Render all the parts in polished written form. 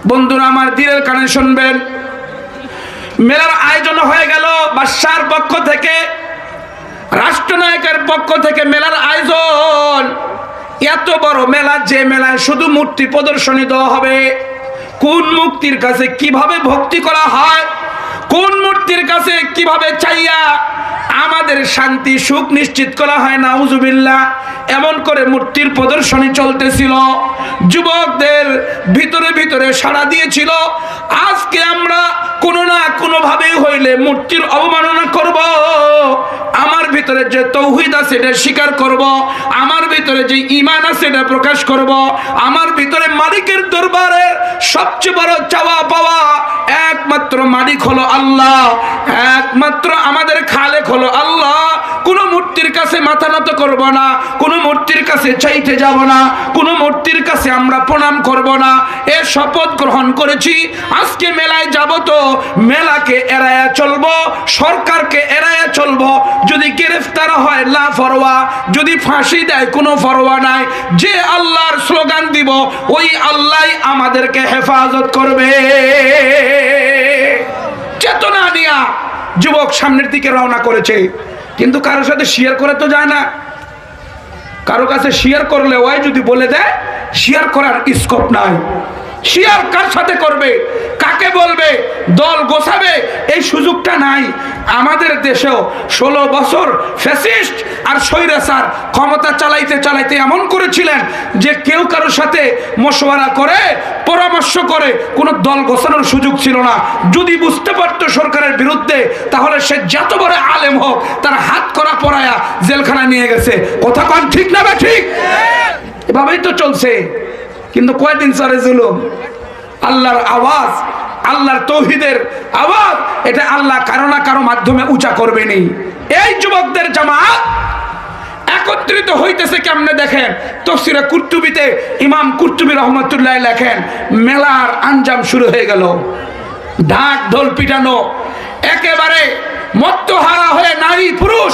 বন্ধুরা আমার দিলের কানে শুনবেন, মেলার আয়োজন হয়ে গেল বাদশার পক্ষ থেকে, রাষ্ট্রনায়কের পক্ষ থেকে মেলার আয়োজন। এত বড় মেলা, যে মেলায় শুধু মূর্তি প্রদর্শনী দেওয়া হবে। কোন মূর্তির কাছে কিভাবে ভক্তি করা হয়, কোন মূর্তির কাছে কিভাবে চাইয়া আমাদের শান্তি সুখ নিশ্চিত করা হয়, নাউজুবিল্লাহ, এমন করে মূর্তির প্রদর্শনী চলতেছিল। যুবকদের ভিতরে ভিতরে সাড়া দিয়েছিল, আজকে আমরা কোনো না কোনো ভাবেই হইলে মূর্তির অবমাননা করব, আমার ভিতরে যে তৌহিদ আছে এটা স্বীকার করব, আমার ভিতরে যে ঈমান আছে এটা প্রকাশ করব, আমার ভিতরে মালিকের দরবারে সবচেয়ে বড় চাওয়া পাওয়া একমাত্র মালিক হলো আল্লাহ, একমাত্র আমাদের খালেক হলো আল্লাহ। কোনো মূর্তির কাছে মাথা নত করব না, কোনো মূর্তির কাছে চাইতে যাব না, কোনো মূর্তির কাছে আমরা প্রণাম করব না, এ শপথ গ্রহণ করেছি। আজকে মেলায় যাব তো মেলাকে এড়ায়া চলবো, সরকারকে এড়ায়া চলবো। যদি গ্রেফতার হয় লা ফরওয়া, যদি ফাঁসি দেয় কোনো ফরওয়া নাই। যে আল্লাহর স্লোগান দিব ওই আল্লাহই আমাদেরকে হেফাজত করবে। চেতনা নিয়া যুবক সামনের দিকে রওনা করেছে, কিন্তু কারোর সাথে শেয়ার করে তো যায় না। কারো কাছে শেয়ার করলে ওই যদি বলে দেয় শেয়ার করার স্কোপ নাই। শেয়ার কার সাথে করবে, কাকে বলবে, দল গোছাবে, এই সুযোগটা নাই। আমাদের দেশেও 16 বছর ফ্যাসিস্ট আর স্বৈরাচার ক্ষমতা চালাইতে চালাইতে এমন করেছিলেন যে কেউ কারোর সাথে মশওয়ারা করে পরামর্শ করে কোনো দল গোছানোর সুযোগ ছিল না। যদি বুঝতে পারতো সরকারের বিরুদ্ধে, তাহলে সে যত বড় আলেম হোক তার হাত করা পরায়া জেলখানায় নিয়ে গেছে। কথা কোন ঠিক না বা ঠিক? এভাবেই তো চলছে। কিন্তু কয়দিন চলে জুলুম? আল্লাহর আওয়াজ, আল্লাহর তৌহিদের আওয়াজ, এটা আল্লাহ কারো না কারো মাধ্যমে উঁচা করবেনই। এই যুবকদের জামাত একত্রিত হইতেছে কেমনে দেখেন। তাফসীরে কুরতুবীতে ইমাম কুরতুবী রহমাতুল্লাহ লেখেন, মেলার আঞ্জাম শুরু হয়ে গেল। ঢাক ঢোল পিটানো, একেবারে মত্তহারা হয়ে নারী পুরুষ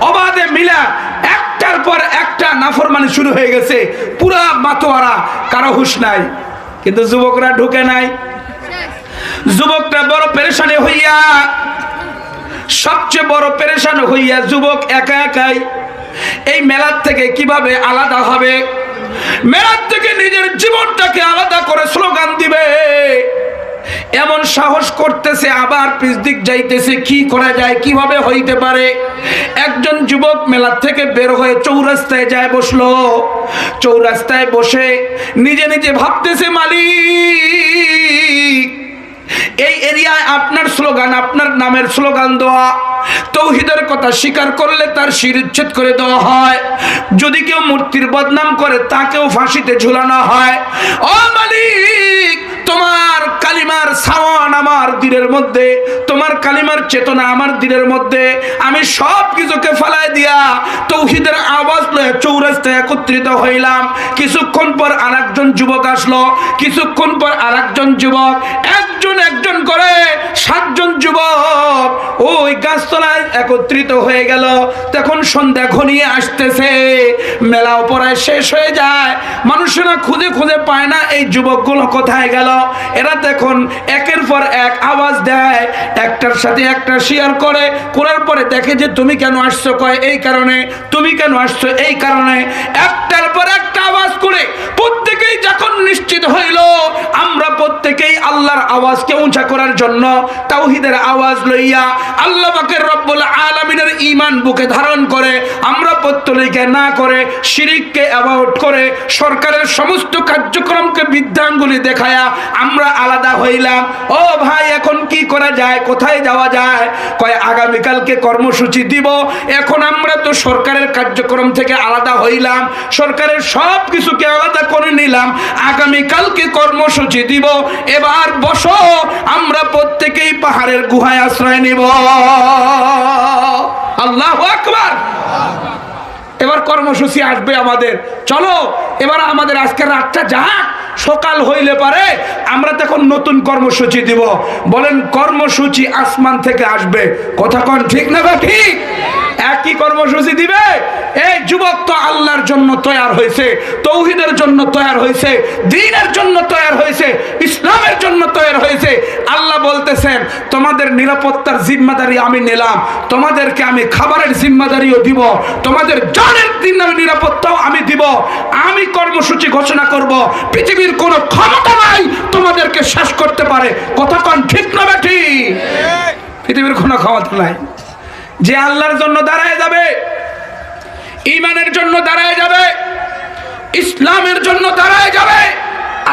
অবাধে মিলা একটার পর একটা নাফরমানি শুরু হয়ে গেছে। পুরা মাতোয়ারা, কারো হুঁশ নাই। কিন্তু যুবকরা ঢুকে নাই। যুবকরা বড় পেরেশানি হইয়া, সবচেয়ে বড় পেরেশান হইয়া যুবক একা একাই এই মেলার থেকে কিভাবে আলাদা হবে, মেলার থেকে নিজের জীবনটাকে আলাদা করে স্লোগান দিবে এমন সাহস করতেছে। আবার পিছ দিক যাইতেছে, কি করা যায়, কিভাবে হইতে পারে। একজন যুবক মেলার থেকে বের হয়ে চৌরাস্তায় যায় বসলো। চৌরাস্তায় বসে নিজে নিজে ভাবতেছে, মালিক এই এরিয়ায় আপনার স্লোগান, আপনার নামের স্লোগান দেওয়া, তৌহিদের কথা স্বীকার করলে তার শিরচ্ছেদ করে দেওয়া হয়। যদি কেউ মূর্তির বদনাম করে তাকেও ফাঁসিতে ঝুলানো হয়। ও মালিক, তোমার কালিমার সাওয়ান আমার দিলের মধ্যে, তোমার কালিমার চেতনা আমার দিলের মধ্যে। আমি সব কিছুকে ফালাই দিয়া তৌহিদের আওয়াজ লয়ে চৌরাস্তায় একত্রিত হইলাম। কিছুক্ষণ পর আরেকজন যুবক আসলো, কিছুক্ষণ পর আরেকজন যুবক, একজন একজন করে 7 জন যুবক ওই গাছতলায় একত্রিত হয়ে গেল। তখন সন্ধ্যা ঘনিয়ে আসতেছে, মেলাও পড়ায় শেষ হয়ে যায়। মানুষেরা খুঁজে খুঁজে পায় না এই যুবকগুলো কোথায় গেল। এরা তখন একের পর এক আওয়াজ দেয়, একটার সাথে একটা শেয়ার করে, করার পরে দেখে যে তুমি কেন আসছো, কয় এই কারণে, তুমি কেন আসছো এই কারণে। একটার পর একটা আওয়াজ করে প্রত্যেকেই যখন নিশ্চিত হইল আমরা প্রত্যেকেই আল্লাহর আওয়াজকে উঁচা করার জন্য তাওহীদের আওয়াজ লইয়া আল্লাহ পাকের রব্বুল আলামিনের ঈমান বুকে ধারণ করে আমরা প্রত্যেকে না করে শিরিককে অ্যাভয়েড করে সরকারের সমস্ত কার্যক্রমকে বৃদ্ধাঙ্গুলি দেখায়া আমরা আলাদা হইলাম। ও ভাই, এখন কি করা যায়, কোথায় যাওয়া যায়? কয় আগামীকালকে কর্মসূচি দিব। এখন আমরা তো সরকারের কার্যক্রম থেকে আলাদা হইলাম, সরকারের সব কিছুকে আলাদা করে নিলাম, আগামীকালকে কর্মসূচি দিব। এবার বসো, আমরা প্রত্যেকেই পাহাড়ের গুহায় আশ্রয় নিব। আল্লাহু আকবার। এবার কর্মসূচি আসবে আমাদের। চলো এবার আমাদের আজকের রাতটা যাক, সকাল হইলে পারে আমরা তখন নতুন কর্মসূচি দিব। বলেন কর্মসূচি আসমান থেকে আসবে। কথা কোন ঠিক না বা ঠিক? একই কর্মসূচি দিবে। এই যুবক তো আল্লাহর জন্য তৈরি হয়েছে, তৌহিদের জন্য তৈরি হয়েছে, দ্বীনের জন্য তৈরি হয়েছে, ইসলামের জন্য বলতেছেন তোমাদের নিরাপত্তার জিম্মাদারি আমি নিলাম, তোমাদেরকে আমি খাবারের জিম্মাদারিও দিব, তোমাদের জানের নিরাপত্তাও আমি দিব। আমি কর্মসূচি ঘোষণা করব, পৃথিবীর কোনো ক্ষমতা নাই তোমাদেরকে শেষ করতে পারে। কথা কোন ঠিক না ঠিক? পৃথিবীর কোনো ক্ষমতা নাই। যে আল্লাহর জন্য দাঁড়ায় যাবে, ঈমানের জন্য দাঁড়ায় যাবে, ইসলামের জন্য দাঁড়ায় যাবে,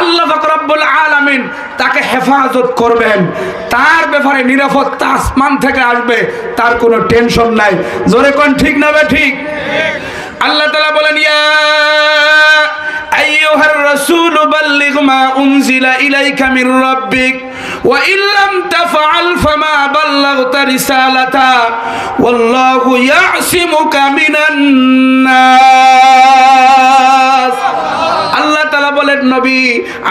আল্লাহ পাক রব্বুল আলামিন তাকে হেফাজত করবেন। তার ব্যাপারে নিরাপত্তা আসমান থেকে আসবে, তার কোনো টেনশন নাই। জোরে কোন ঠিক না ঠিক? আল্লাহ তাআলা বলেন, ইয়া আইয়ুহার রাসূল বাল্লিগ মা উনজিলা ইলাইকা মির রাব্বিক ওয়া ইল্লাম তাফআল ফামা বাল্লাগতা রিসালাতা ওয়াল্লাহু ইয়াসিমুকা মিনান নাস। আল্লাহ তাআলা বলেন, নবী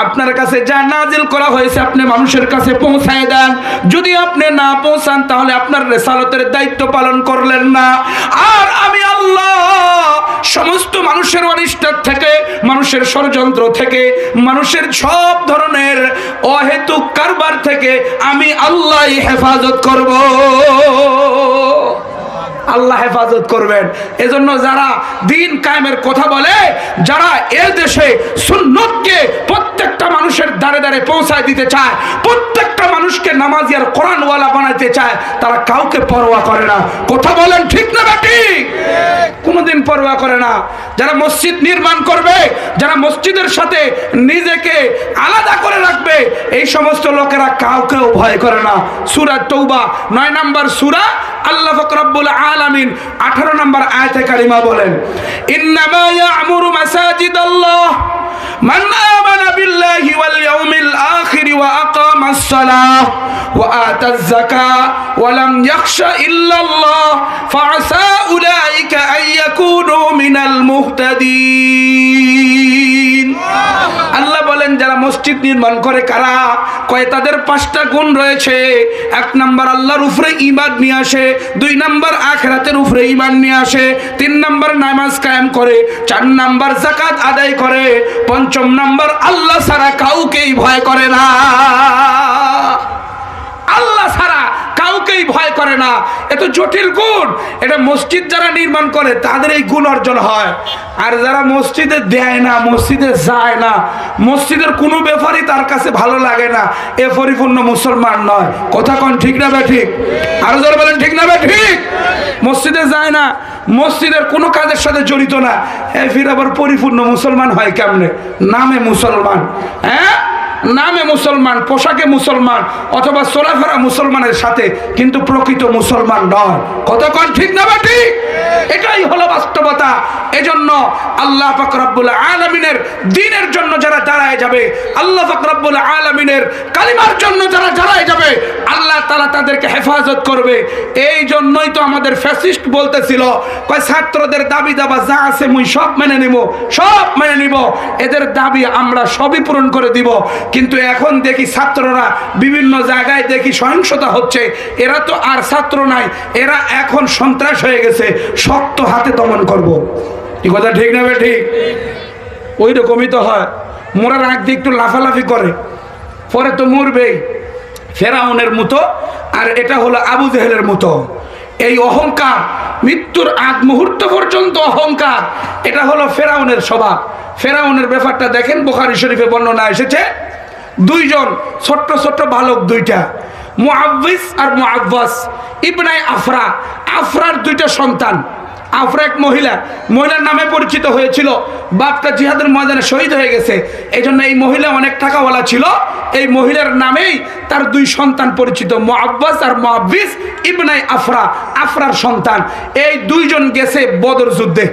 আপনার কাছে যা নাজিল করা হয়েছে আপনি মানুষের কাছে পৌঁছায় দেন। যদি আপনি না পৌঁছান তাহলে আপনার রিসালাতের দায়িত্ব পালন করলেন না। আর আমি আল্লাহ সমস্ত মানুষের অনিষ্ট থেকে, মানুষের ষড়যন্ত্র থেকে, মানুষের সব ধরনের অহেতুক কারবার থেকে আমি আল্লাহই হেফাজত করব। আল্লাহ হেফাজত করবেন। এজন্য যারা দিন কায়েমের কথা বলে, যারা এ দেশে সুন্নতকে প্রত্যেকটা মানুষের দ্বারে দ্বারে পৌঁছায় দিতে চায়, প্রত্যেকটা মানুষকে নামাজি আর কোরআনওয়ালা বানাইতে চায়, তারা কাউকে পরোয়া করে না। কথা বলেন ঠিক না ঠিক? কোনোদিন পরোয়া করে না। যারা মসজিদ নির্মাণ করবে, যারা মসজিদের সাথে নিজেকে আলাদা করে রাখবে, এই সমস্ত লোকেরা কাউকেও ভয় করে না। সূরা তওবা 9 নম্বর সূরা, আল্লাহ পাক রব্বুল আলামিন 18 নম্বর আয়াতে কারিমা বলেন, ইন্নামা ইয়া'মুরু মাসাজিদাল্লাহ মান আমানা বিল্লাহি ওয়াল ইয়াউমিল আখির ওয়া আকামাস সালাহ ওয়া আতাজ যাকাহ ওয়া লাম ইয়াখশা ইল্লাল্লাহ ফাআসা উলাইকা আইয়াকুনু মিনাল মুহতাদিন। আল্লাহ বলেন, যারা মসজিদ নির্মাণ করে কারা? কয় তাদের 5টা গুণ রয়েছে। 1 নাম্বার আল্লাহর উপরে ঈমান নিয়ে আসে, 2 নাম্বার আখিরাতের উপরে ঈমান নিয়ে আসে, 3 নাম্বার নামাজ কায়েম করে, 4 নাম্বার যাকাত আদায় করে, 5ম নাম্বার আল্লাহ ছাড়া কাউকেই ভয় করে না। আল্লাহ ছাড়া কাউকেই ভয় করে না। এত জটিল গুণ, এটা মসজিদ যারা নির্মাণ করে তাদের এই গুণ অর্জন হয়। আর যারা মসজিদে দেয় না, মসজিদে যায় না, মসজিদের কোনো ব্যাপারই তার কাছে ভালো লাগে না, এ পরিপূর্ণ মুসলমান নয়। কথা কোন ঠিক না ঠিক? আরো যারা বলেন ঠিক না ঠিক? মসজিদে যায় না, মসজিদের কোনো কাজের সাথে জড়িত না, ফির আবার পরিপূর্ণ মুসলমান হয় কেমনে? নামে মুসলমান, হ্যাঁ নামে মুসলমান, পোশাকে মুসলমান, অথবা চলাফেরা মুসলমানের সাথে, কিন্তু প্রকৃত মুসলমান নয়। কতক্ষণ ঠিক না ঠিক? এটাই হলো বাস্তবতা। এজন্য আল্লাহ পাক রব্বুল আলামিনের দ্বীনের জন্য যারা দাঁড়ায় যাবে, আল্লাহ পাক রব্বুল আলামিনের কালিমার জন্য যারা দাঁড়ায় যাবে, আল্লাহ তাআলা তাদেরকে হেফাজত করবে। এই জন্যই তো আমাদের ফ্যাসিস্ট বলতেছিল, কয় ছাত্রদের দাবি দাবা যা আছে মুই সব মেনে নিব, সব মেনে নিব, এদের দাবি আমরা সবই পূরণ করে দিব। কিন্তু এখন দেখি ছাত্ররা বিভিন্ন জায়গায় দেখি সহিংসতা হচ্ছে। এরা তো আর ছাত্র নাই, এরা এখন সন্ত্রাস হয়ে গেছে, শক্ত হাতে দমন করব। কি কথা ঠিক না ঠিক? ওই রকমই তো হয়। মোরার আগ দিয়ে একটু লাফালাফি করে, পরে তো মরবেই, ফেরাউনের মতো। আর এটা হলো আবু জেহেলের মতো। এই অহংকার, মৃত্যুর আগ মুহূর্ত পর্যন্ত অহংকার, এটা হলো ফেরাউনের স্বভাব। ফেরাউনের ব্যাপারটা দেখেন, বুখারী শরীফে বর্ণনা এসেছে, 2 জন ছোট্ট ছোট্ট বালক, 2টা, মুআউযিজ আর মুআওয়াজ ইবনে আফরা। আফরার 2টা সন্তান। আফরা এক মহিলা, মহিলার নামে পরিচিত হয়েছিল, বাপটা জিহাদের ময়দানে শহীদ হয়ে গেছে, এই জন্য এই মহিলা অনেক টাকাওয়ালা ছিল। এই মহিলার নামেই তার 2 সন্তান পরিচিত, মুআওয়াজ আর মুআউযিজ ইবনে আফরা, আফরার সন্তান। এই 2 জন গেছে বদর যুদ্ধে।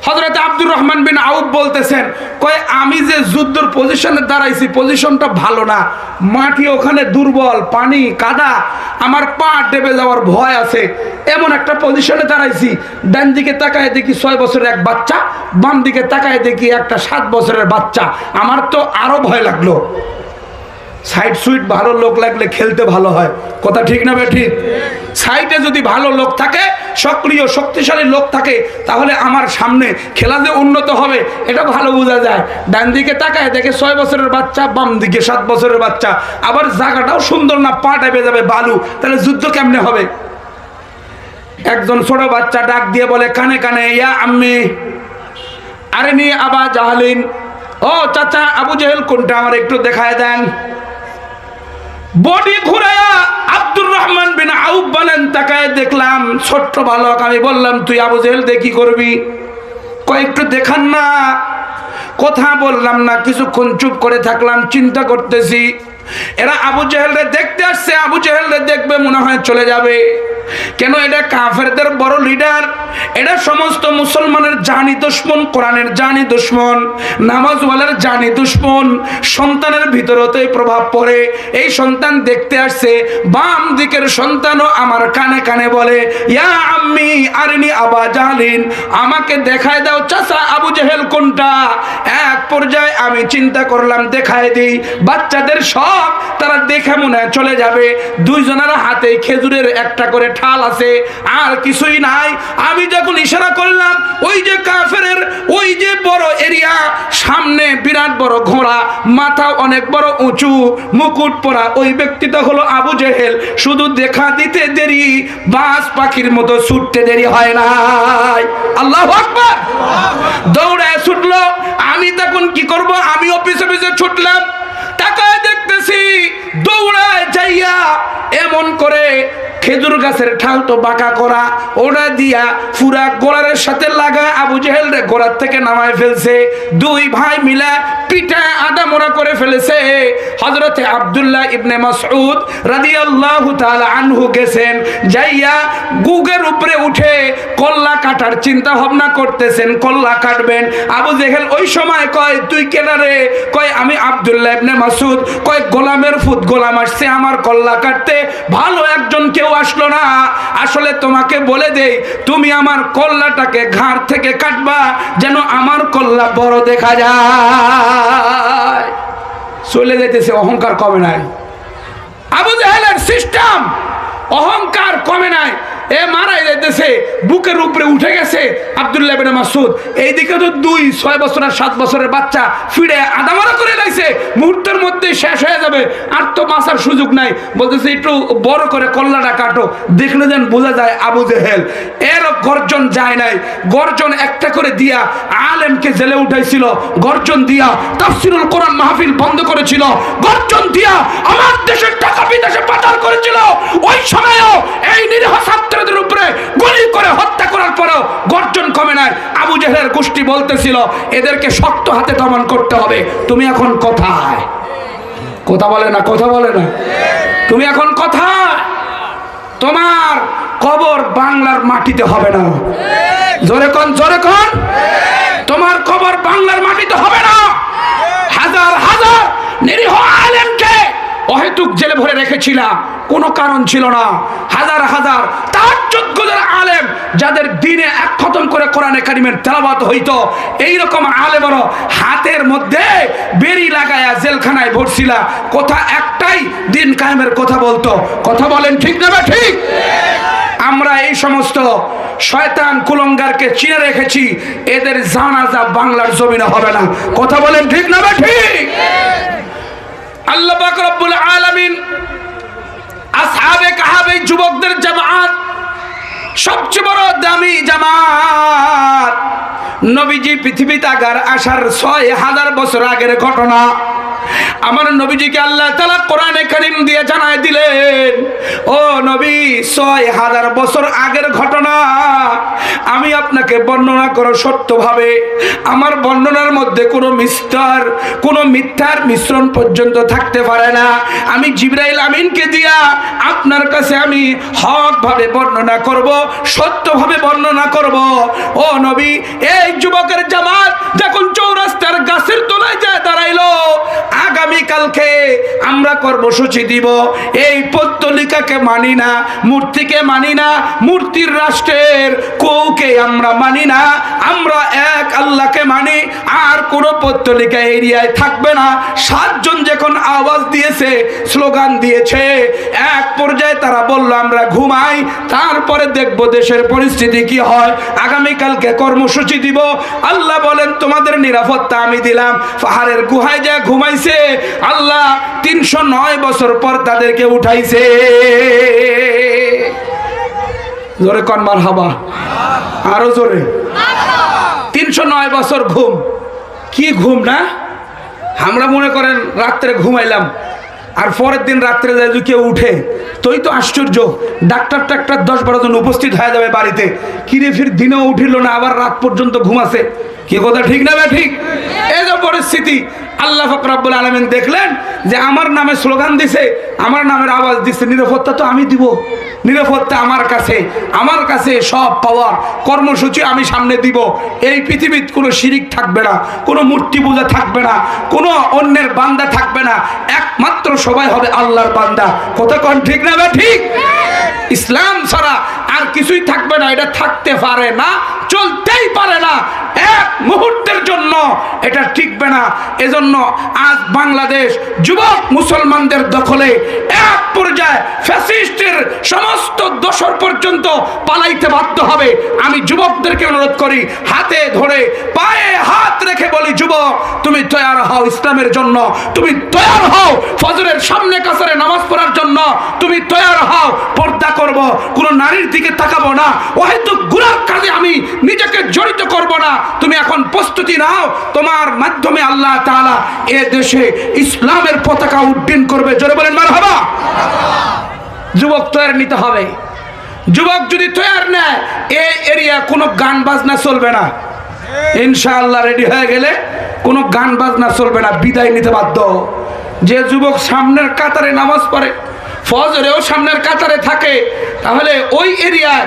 হযরত আব্দুর রহমান বিন আউফ বলতেছেন, কয় আমি যে যুদ্ধের পজিশনে দাঁড়াইছি, পজিশনটা ভালো না, মাটি ওখানে দুর্বল, পানি কাদা, আমার পা ডেবে যাওয়ার ভয় আছে। এমন একটা পজিশনে দাঁড়াইছি, ডান দিকে তাকায় দেখি 6 বছরের এক বাচ্চা, বাম দিকে তাকায় দেখি একটা 7 বছরের বাচ্চা। আমার তো আরো ভয় লাগলো। সাইড সুইট ভালো লোক লাগলে খেলতে ভালো হয়। কথা ঠিক না ঠিক? সাইডে যদি ভালো লোক থাকে সক্রিয় শক্তিশালী লোক থাকে, তাহলে আমার সামনে খেলা যে উন্নত হবে এটা ভালো বোঝা যায়। ডান দিকে তাকায় দেখে 6 বছরের বাচ্চা, বাম দিকে 7 বছরের বাচ্চা, আবার জায়গাটাও সুন্দর না, পা টেপে যাবে বালু, তাহলে যুদ্ধ কেমনে হবে? একজন ছোট বাচ্চা ডাক দিয়ে বলে কানে কানে, ইয়া আম্মি আরিনি আবা জাহলিন, ও চাচা আবু জেহেল কোনটা আমার একটু দেখায় দেন। বডি ঘুরায়া আব্দুর রহমান বিন আউফ বলেন, তাকায় দেখলাম ছোট্ট বালক। আমি বললাম তুই আবু জেহেল দিয়ে কি করবি? কয়েকটু দেখান না। কথা বললাম না, কিছুক্ষণ চুপ করে থাকলাম, চিন্তা করতেছি এরা আবু জেহেলরে দেখতে আসছে, আবু জেহেলরে দেখবে মনে হয় চলে যাবে। কেন? এটা কাফেরদের বড় লিডার, এটা সমস্ত মুসলমানের জানি দুশমন, কোরআনের জানি দুশমন, নামাজওয়ালার জানি দুশমন। সন্তানের ভিতরতেই প্রভাব পড়ে। এই সন্তান দেখতে আসছে, বাম দিকের সন্তানও আমার কানে কানে বলে, ইয়া আম্মি আরিনি আবা জাহলিন, আমাকে দেখায় দাও চাচা আবু জেহেল কোনটা। এক পর্যায়ে আমি চিন্তা করলাম দেখায় দিই। বাচ্চাদের সব তারা দেখে মনে চলে যাবে। দুইজনের হাতে খেজুরের একটা করে ঠাল আছে, আর কিছুই নাই। আমি যখন ইশারা করলাম, ওই যে কাফেরের ওই যে বড় এরিয়া, সামনে বিরাট বড় ঘোড়া, মাথা অনেক বড় উঁচু, মুকুট পরা, ওই ব্যক্তিটা হলো আবু জেহেল। শুধু দেখা দিতে দেরি, বাজ পাখির মতো ছুটতে দেরি হয় নাই। আল্লাহু আকবার! দৌড়ায় ছুটলো। আমি তখন কি করব? আমিও পিছে পিছে ছুটলাম। তাকায় দেখতেছি দৌড়ায় যাইয়া এমন করে খেজুর গাছের ঠাল তো বাঁকা করা, ওটা দিয়া পুরা গোড়ার সাথে লাগা আবু জেহেল রে গোড়ার থেকে নামায় ফেলছে। দুই ভাই মিলে পিঠা আদা মোড়া করে ফেলেছে। হযরতে আব্দুল্লাহ ইবনে মাসউদ রাদিয়াল্লাহু তাআলা আনহু গেছেন, যাইয়া গুগের উপরে উঠে কল্লা কাটার চিন্তা ভাবনা করতেছেন, কল্লা কাটবেন। আবু জেহেল ওই সময় কয়, তুই কেনা রে? কয়, আমি আব্দুল্লাহ ইবনে মাসউদ। কয়, গোলামের ফুত গোলাম আসছে আমার কল্লা কাটতে, ভালো একজন কেউ আসলো না। আসলে তোমাকে বলে দেই, তুমি আমার কল্লাটাকে ঘাড় থেকে কাটবা, যেন আমার কল্লা বড় দেখা যায়। চলে যাইতেছে, অহংকার কমে নাই। আবু জেহেলের সিস্টেম, অহংকার কমে নাই। এ মারাই যাইতেছে, বুকের উপরে উঠে গেছে আব্দুল্লাহ ইবনে মাসউদ। এইদিকে তো 6 বছর আর 7 বছরের বাচ্চা ফিরে আদামারা করে লাইছে, মুহূর্তের মধ্যে শেষ হয়ে যাবে, আর তো বাঁচার সুযোগ নাই। বলতেছে একটু বড় করে কল্লাটা কাটো, দেখলে যেন বোঝা যায় আবু জেহেল। এর গর্জন যায় নাই, গর্জন একটা করে দিয়া আলেমকে জেলে উঠাইছিল, গর্জন দিয়া তাফসীরুল কোরআন মাহফিল বন্ধ করেছিল, গর্জন দিয়া আমার দেশের টাকা বিদেশে পাচার করেছিল। ওই সময়ও এই নিরীহ ছাত্রদের উপরে গুলি করে হত্যা করার পরেও গর্জন কমে নাই। আবু জেহেলের গোষ্ঠী বলতেছিল এদেরকে শক্ত হাতে দমন করতে হবে। তুমি এখন কোথায়? কথা বলে না, কথা বলে না। তুমি এখন কোথায়? তোমার কবর বাংলার মাটিতে হবে না। জোরে কোন, জোরে কোন। তোমার কবর বাংলার মাটিতে হবে না। হাজার হাজার নিরীহ আলেমকে অহেতুক জেলে ভরে রেখেছিলাম, কোনো কারণ ছিল না। হাজার হাজার তাহাজ্জুদ যারা আলেম, যাদের দিনে এক খতম করে কোরআনে কারিমের তেলাওয়াত হইতো, এইরকম আলেমরা হাতের মধ্যে বেরি লাগায়া জেলখানায় ভরছিলা। কথা একটাই, দিন কায়েমের কথা বলতো। কথা বলেন ঠিক না ঠিক? আমরা এই সমস্ত শয়তান কুলঙ্গারকে চিনে রেখেছি, এদের জানাজা বাংলার জমিনে হবে না। কথা বলেন ঠিক না ঠিক? আল্লাহ পাক রব্বুল আলামিন আসহাবে কাহাবে যুবকদের জামাত, সবচেয়ে বড় দামি জামাত। নবীজি পৃথিবীতে আসার 6000 বছর আগের ঘটনা। আমার নবীজিকে আল্লাহ তাআলা কোরআনে কারীম দিয়ে জানায় দিলেন, ও নবী 6000 বছর আগের ঘটনা আমি আপনাকে বর্ণনা করো সত্যভাবে। আমার বর্ণনার মধ্যে কোনো মিথ্যার মিশ্রণ পর্যন্ত থাকতে পারে না। আমি জিবরাইল আমিনকে দিয়া আপনার কাছে আমি হক ভাবে বর্ণনা করব, সত্যভাবে বর্ণনা করব। ও নবী, এই যুবকের জামাত যখন চৌরাস্তার গাছের তলায় যায় দাঁড়াইলো, আগামীকালকে আমরা কর্মসূচি দিব, এই পত্তলিকাকে মানি না, মূর্তিকে মানি না, মূর্তির রাষ্ট্রের কৌকে আমরা মানি না, আমরা এক আল্লাহকে মানি, আর কোনো পত্তলিকা এরিয়ায় থাকবে না। 7 জন যখন আওয়াজ দিয়েছে, স্লোগান দিয়েছে, এক পর্যায়ে তারা বলল আমরা ঘুমাই, তারপরে দেখব দেশের পরিস্থিতি কি হয়, আগামীকালকে কর্মসূচি দিব। আল্লাহ বলেন তোমাদের নিরাপত্তা আমি দিলাম। পাহাড়ের গুহায় যা ঘুমাইছে, আল্লাহ 309 বছর পর তাদেরকে উঠাইছে। জোরে কন মারহাবা, আরো জোরে। 309 বছর ঘুম, কি ঘুম না? আমরা মনে করেন রাত্রে ঘুমাইলাম আর পরের দিন রাত্রে যদি কেউ উঠে তোই তো আশ্চর্য, ডাক্তার 10-12 জন উপস্থিত হয়ে যাবে বাড়িতে, কিরে ফির দিনেও উঠিল না, আবার রাত পর্যন্ত ঘুমাছে। কি কথা ঠিক না বে ঠিক? এই যে পরিস্থিতি, আল্লাহ পাক রব্বুল আলামিন দেখলেন যে আমার নামে স্লোগান দিছে, আমার নামের আওয়াজ দিছে, নিরাপত্তা তো আমি দিব, নিরাপত্তা আমার কাছে সব পাওয়ার, কর্মসূচি আমি সামনে দিব। এই পৃথিবীতে কোনো শিরিক থাকবে না, কোনো মূর্তি পূজা থাকবে না, কোনো অন্যের বান্দা থাকবে না, একমাত্র সবাই হবে আল্লাহর বান্দা। কথা কোন ঠিক না বে ঠিক? ইসলাম ছাড়া আর কিছুই থাকবে না, এটা থাকতে পারে না, চলতেই পারে না, এক মুহূর্তের জন্য এটা টিকবে না। এজন্য আজ বাংলাদেশ যুবক মুসলমানদের দখলে, এক পর্যায়ে ফ্যাসিস্টের সমস্ত দোসর পর্যন্ত পালাইতে বাধ্য হবে। আমি যুবকদেরকে অনুরোধ করি, হাতে ধরে পায়ে হাত রেখে বলি, যুবক তুমি তৈয়ার হও ইসলামের জন্য, তুমি তৈয়ার হও ফজরের সামনে কাসরে নামাজ পড়ার জন্য, তুমি তৈয়ার হও পর্দা করব, কোন নারীর দিকে তাকাবো না, হয়তো গুনার কাজে আমি নিজেকে জড়িত করব না। তুমি এখন প্রস্তুতি নাও, তোমার মাধ্যমে আল্লাহ তাআলা এ দেশে ইসলামের পতাকা উড্ডীন করবে। জোরে বলেন মারহাবা। যুবক তৈয়ার নিতে হবে। যুবক যদি তৈয়ার নেয়, এই এরিয়া কোনো গান বাজনা চলবে না। ইনশাআল্লাহ রেডি হয়ে গেলে কোনো গান বাজনা চলবে না, বিদায় নিতে বাধ্য। যে যুবক সামনের কাতারে নামাজ পড়ে, ফজরেও সামনের কাতারে থাকে, তাহলে ওই এরিয়ায়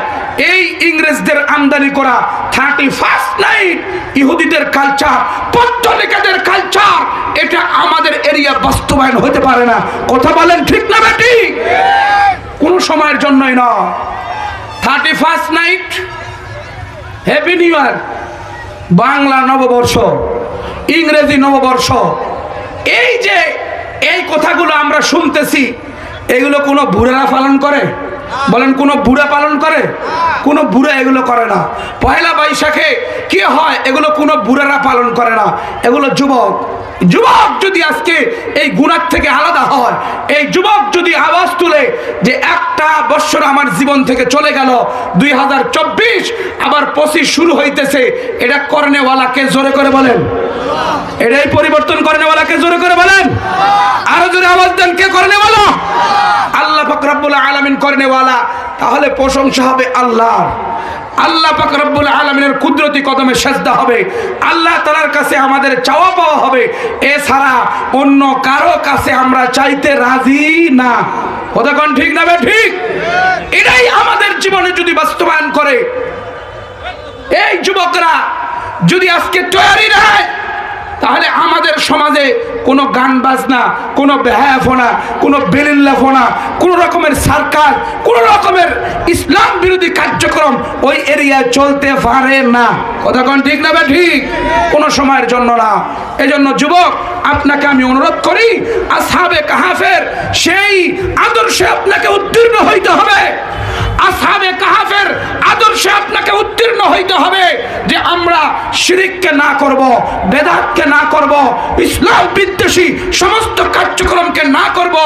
এই ইংরেজদের আমদানি করা 31st নাইট ইহুদিদের কালচার, পত্তলিকাদের কালচার, এটা আমাদের এরিয়া বাস্তবায়ন হতে পারে না। কথা বলেন ঠিক না বেটি? কোনো সময়ের জন্যই না। 31st night, happy new year, Bangla নববর্ষ, ইংরেজি নববর্ষ, এই যে এই কথাগুলো আমরা শুনতেছি, এগুলো কোনো বুড়ারা পালন করে? বলেন কোনো বুড়া পালন করে? কোনো বুড়া এগুলো করে না। পয়লা বৈশাখে কি হয়, এগুলো কোনো বুড়ারা পালন করে না, এগুলো যুবক। যুবক যদি আজকে এই গুনাহ থেকে আলাদা হয়, এই যুবক যদি আওয়াজ তুলে যে একটা বছর আমার জীবন থেকে চলে গেল, 2024 আবার 25 শুরু হইতেছে, এটা করনেওয়ালাকে জোরে করে বলেন, এটাই পরিবর্তন করনেওয়ালাকে জোরে করে বলেন, আরো জোরে আওয়াজ দেন, কে করনেওয়ালা? আল্লাহ পাক রব্বুল আলামিন করনেওয়ালা। তাহলে প্রশংসা হবে আল্লাহর। আল্লাহ পাক রব্বুল আলামিনের কুদরতি কদমে সেজদা হবে, আল্লাহ তাআলার কাছে আমাদের চাওয়া পাওয়া হবে, এছাড়া অন্য কারো কাছে আমরা চাইতে রাজি না। কথা কোন ঠিক না বে ঠিক? এটাই আমাদের জীবনে যদি বাস্তবায়ন করে, এই যুবকরা যদি আজকে তৈরি হয়, তাহলে আমাদের সমাজে কোনো গান বাজনা, কোনো বেহায়াফোনা, কোনো বেলিল্লাফোনা, কোনো রকমের সরকার, কোনো রকমের ইসলাম বিরোধী কার্যক্রম ওই এরিয়ায় চলতে পারে না। কথা কোন ঠিক না বে ঠিক? কোনো সময়ের জন্য না। এজন্য যুবক আপনাকে আমি অনুরোধ করি, আসহাবে কাহাফের সেই আদর্শে আপনাকে উত্তীর্ণ হইতে হবে। আসহাবে কাহাফের আদর্শে আপনাকে উত্তীর্ণ হইতে হবে যে আমরা শিরিককে না করব, বেদাতকে না করব, ইসলাম বিদ্বেষী সমস্ত কার্যক্রমকে না করব।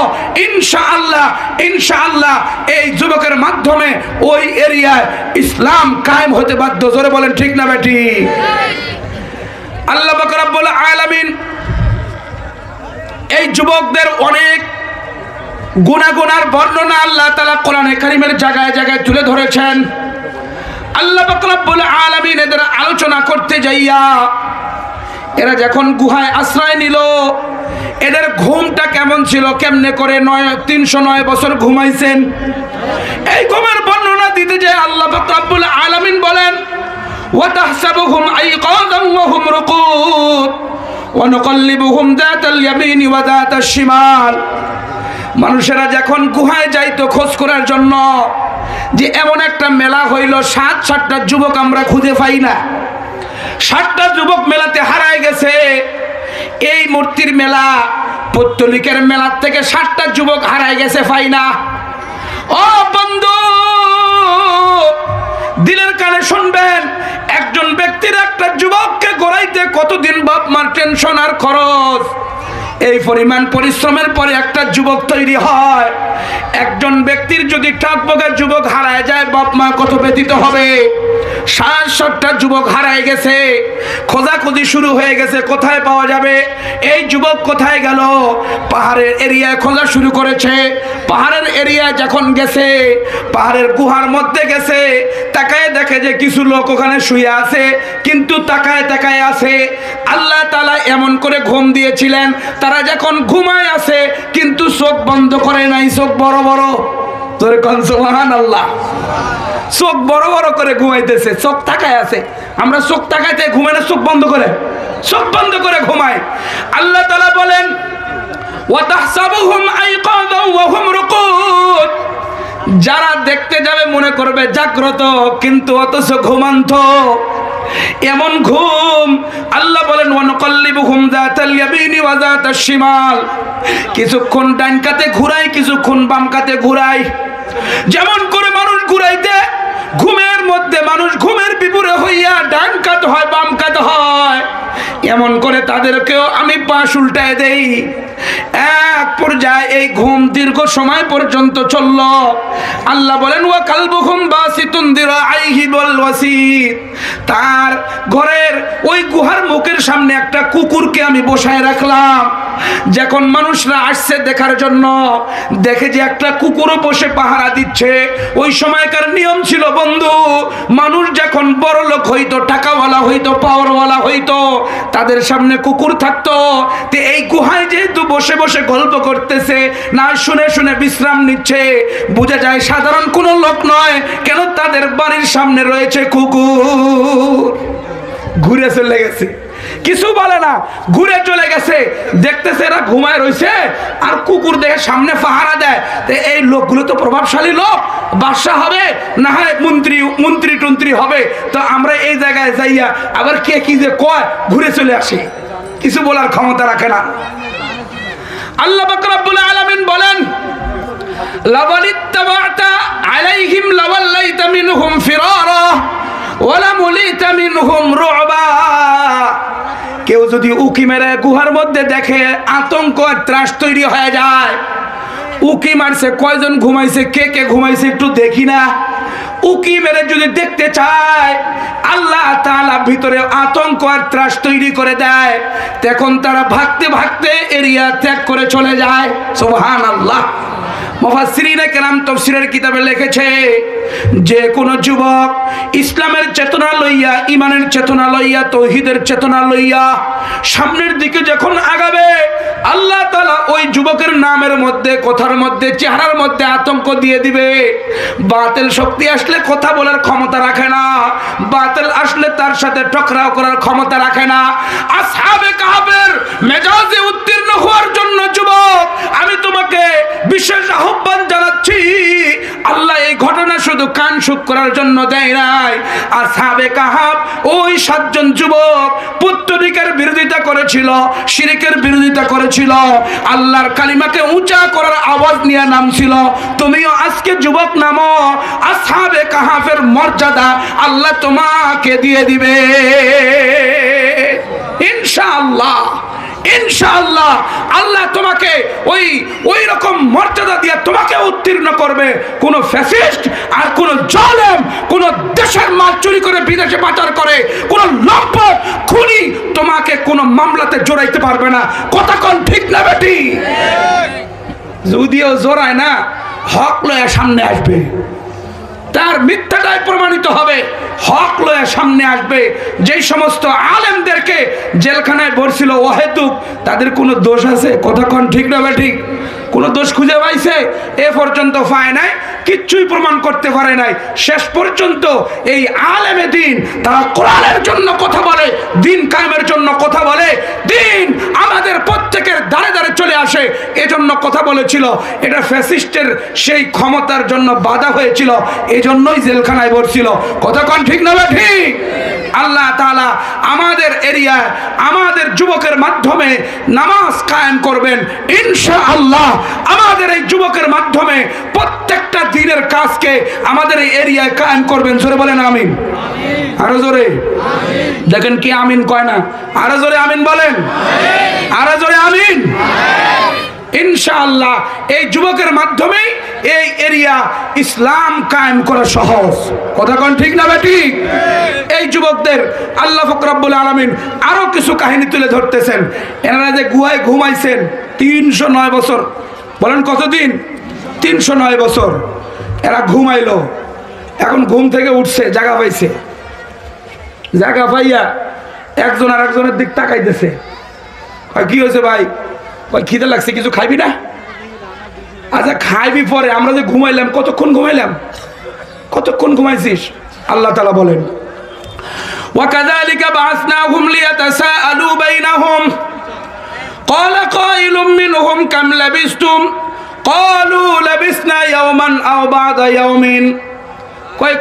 ইনশাআল্লাহ, ইনশাআল্লাহ এই যুবকের মাধ্যমে ওই এরিয়ায় ইসলাম কায়েম হতে বাধ্য। জোরে বলেন ঠিক না বেটি? আল্লাহ পাক রব্বুল আলামিন এই যুবকদের অনেক গুনার বর্ণনা আল্লাহ তাআলা কোরআনে কারীমের জায়গায় জায়গায় তুলে ধরেছেন। আল্লাহ পাক রব্বুল আলামিন এদের আলোচনা করতে যাইয়া, এরা যখন গুহায় আশ্রয় নিল, এদের ঘুমটা কেমন ছিল, কেমনে করে 309 বছর ঘুমাইছেন, এই ঘুমের বর্ণনা দিতে যায় আল্লাহ পাক রব্বুল আলামিন বলেন, ওয়া তাহসাবুহুম আইকাযান ওয়া হুম রুকুদ ওয়া নুকাল্লিবুহুম যাতাল ইয়ামিনি ওয়া যাতাশ শিমাল। মানুষেরা যখন গুহায় যাইতো খোঁজ করার জন্য, যে এমন একটা মেলা হইল, 7টা যুবক আমরা খুঁজে পাই না, 7টা যুবক মেলাতে হারায় গেছে। এই মূর্তির মেলা পত্তলিকের মেলার থেকে 60টা যুবক হারায় গেছে, পাই না। ও বন্ধু, দিলের কানে শুনবেন, একজন ব্যক্তির একটা যুবককে গড়াইতে কতদিন বাপ মার টেনশন আর খরচ। এই পরিমাণ পরিশ্রমের পরে একটা যুবক তৈরি হয়। একজন ব্যক্তির যদি টকবগা যুবক হারায় যায়, বাপ মা কত ব্যথিত হবে। 60টা যুবক হারায় গেছে, খোঁজাখুঁজি শুরু হয়ে গেছে, কোথায় পাওয়া যাবে, এই যুবক কোথায় গেল। পাহাড়ের এরিয়ায় খোঁজা শুরু করেছে। পাহাড়ের এরিয়ায় যখন গেছে, পাহাড়ের গুহার মধ্যে গেছে, তাকায় দেখে যে কিছু লোক ওখানে শুয়ে আছে, কিন্তু তাকায় তাকায় আছে। আল্লাহ তাআলা এমন করে ঘুম দিয়েছিলেন, তারা যখন ঘুমায় আছে কিন্তু চোখ বন্ধ করে নাই, চোখ বড় বড়। তোরে কোন সুবহানাল্লাহ, চোখ বড় বড় করে ঘুমাইতেছে, চোখ তাকায় আছে। আমরা চোখ তাকাইতে ঘুমাই না, চোখ বন্ধ করে, চোখ বন্ধ করে ঘুমাই। আল্লাহ তাআলা বলেন, ওয়া তাহসাবুহুম আইকাযা ওয়া হুম রুকুদ, যারা দেখতে যাবে মনে করবে জাগ্রত, কিন্তু অথচ ঘুমান্ত। এমন ঘুম। আল্লাহ বলেন, ওয়া নুকাল্লিবুহুম যাতাল ইয়ামিনি ওয়া যাতাশ শিমাল, কিছুক্ষণ ডান কাতে ঘুরাই, কিছুক্ষণ বাম কাতে ঘুরাই। যেমন করে মানুষ ঘুরাইতে, ঘুমের মধ্যে মানুষ ঘুমের বিপরীত হইয়া ডান কাত হয়, বাম কাত হয়, এমন করে তাদেরকেও আমি পাশ উল্টায় দেই। এক পর্যায়ে এই ঘুম দীর্ঘ সময় পর্যন্ত চলল। আল্লাহ বলেন, ওয়া কালবুহুম বাসিতুন দিরাইহি বিল ওয়াসিদ, তার ঘরের ওই গুহার মুখের সামনে একটা কুকুরকে আমি বসায় রাখলাম। যখন মানুষরা আসছে দেখার জন্য, দেখে যে একটা কুকুরও বসে পাহারা দিচ্ছে। ওই সময়কার নিয়ম ছিল বন্ধু, মানুষ যখন বড় লোক হইতো, টাকাওয়ালা হইতো, পাওয়ারওয়ালা হইতো, তাদের সামনে কুকুর থাকতো। তো এই গুহায় যেহেতু বসে বসে গল্প করতেছে, না শুনে শুনে বিশ্রাম নিচ্ছে, বোঝা যায় সাধারণ কোনো লোক নয়। কেন? তাদের বাড়ির সামনে রয়েছে কুকুর। ঘুরে চলে গেছে, কিছু বলে না, ঘুরে চলে গেছে। দেখতেছে এরা ঘুমায় রয়েছে, আর কুকুর দেখে সামনে পাহারা দেয়। তো এই লোকগুলো তো প্রভাবশালী লোক, বাদশা হবে, না হয় মন্ত্রী টন্ত্রী হবে। তো আমরা এই জায়গায় যাইয়া আবার কে কি যে কয়, ঘুরে চলে আসি, কিছু বলার ক্ষমতা রাখে না। আল্লাহ পাক রব্বুল আলামিন বলেন, লাওয়ালিত্তাবা'তা আলাইহিম লাওয়াল্লাইতা মিনহুম ফিরারা ওয়া লামুলিতা মিনহুম রু'বা। কেউ যদি উকি মেরে গুহার মধ্যে দেখে, আতঙ্ক আর ত্রাস তৈরি হয়ে যায়। উকি মারছে, কয়জন ঘুমাইছে, কে কে ঘুমাইছে একটু দেখি না। উকি মেরে যদি দেখতে চায়, আল্লাহ তাআলা ভিতরে আতঙ্ক আর ত্রাস তৈরি করে দেয়। তখন তারা ভাগতে ভাগতে এরিয়া ত্যাগ করে চলে যায়। সুবহানাল্লাহ। মুফাসসিরিনে কেরাম তাফসীরের কিতাবে লিখেছে, যে কোনো যুবক ইসলামের চেতনা লইয়া, ইমানের চেতনা লইয়া, তৌহিদের চেতনা লইয়া সামনের দিকে যখন আগাবে, আল্লাহ তাআলা ওই যুবকের নামের মধ্যে, কথার মধ্যে, চেহারার মধ্যে আতঙ্ক দিয়ে দিবে। বাতিল শক্তি আসলে কথা বলার ক্ষমতা রাখে না, বাতিল আসলে তার সাথে টকরাও করার ক্ষমতা রাখে না। আসহাবে কাহফের মেজাজে উত্তীর্ণ হওয়ার জন্য যুবক, আমি তোমাকে বিশেষ আহ্বান জানাচ্ছি। আল্লাহ এই ঘটনা শুধু কান সুখ করার জন্য দেয় নাই। আসহাবে কাহফ ওই 7 জন যুবক পুত্তলিকের বিরোধিতা করেছিল, শিরকের বিরোধিতা করেছিল, আল্লাহর কালিমাকে উঁচা করার আওয়াজ নিয়ে নামছিল। তুমিও আজকে যুবক নামো, আসহাবে কাহফের মর্যাদা আল্লাহ তোমাকে দিয়ে দিবে ইনশাআল্লাহ। ইনশাআল্লাহ আল্লাহ তোমাকে ওই রকম মর্যাদা দিয়ে তোমাকে উত্তীর্ণ করবে। কোন ফ্যাসিস্ট আর কোন জালেম, কোন দেশের মাল চুরি করে বিদেশে পাচার করে, কোন লম্পট খুনি তোমাকে কোন মামলাতে জড়াইতে পারবে না। কথা কোন ঠিক না বেটি? যদিও জড়ায় না, হক লয়ে সামনে আসবে, তার মিথ্যাটাই প্রমাণিত হবে, হক লয়ে সামনে আসবে। যেই সমস্ত আলেমদেরকে জেলখানায় ভরছিল অহেতুক, তাদের কোনো দোষ আছে? কথা কোন ঠিক না ঠিক? কোনো দোষ খুঁজে পাইছে? এ পর্যন্ত পায় নাই, কিচ্ছুই প্রমাণ করতে পারে নাই। শেষ পর্যন্ত এই আলেমে দিন, তারা কোরআনের জন্য কথা বলে, দিন কায়েমের জন্য কথা বলে, দিন আমাদের প্রত্যেকের দ্বারে দ্বারে চলে আসে, এজন্য কথা বলেছিল। এটা ফ্যাসিস্টের সেই ক্ষমতার জন্য বাধা হয়েছিল, এজন্যই জেলখানায় ভরছিল। কথা কোন ঠিক না ঠিক? আল্লাহ তাআলা আমাদের এরিয়ায় আমাদের যুবকের মাধ্যমে নামাজ কায়েম করবেন ইনশাআল্লাহ। আমাদের এই যুবকের মাধ্যমে প্রত্যেকটা দিনের কাজকে আমাদের এই এরিয়ায় কায়েম করবেন। জোরে বলেন আমিন। আরো জোরে দেখেন কি আমিন কয় না, আরো জোরে আমিন বলেন, আরো জোরে আমিন। ইনশাআল্লাহ এই যুবকের মাধ্যমে এই এরিয়া ইসলাম কায়েম করা সহজ। কথা কোন ঠিক না ঠিক? এই যুবকদের আল্লাহ পাক রব্বুল আলামিন আরো কিছু কাহিনী তুলে ধরতেছেন। এনারা যে গুহায় ঘুমাইছেন 309 বছর, বলেন কতদিন? 309 বছর এরা ঘুমাইলো। এখন ঘুম থেকে উঠছে, জায়গা পাইছে, জায়গা পাইয়া একজন আর একজনের দিক তাকাইতেছে। কি হয়েছে ভাই? খিদে লাগছে, কিছু খাইবি না? আচ্ছা খাইবি পরে। আমরা যে ঘুমাইলাম, কতক্ষণ ঘুমাইলাম? কতক্ষণ ঘুমাইছিস? আল্লাহ তাআলা বলেন وَكَذَلِكَ بَعَثْنَاهُمْ لِيَتَسَاءَلُوا بَيْنَهُمْ قَالَ قَائِلٌ مِّنْهُمْ كَمْ لَبِثْتُمْ قَالُوا لَبِثْنَا يَوْمًا أَوْ بَعْضَ يَوْمٍ।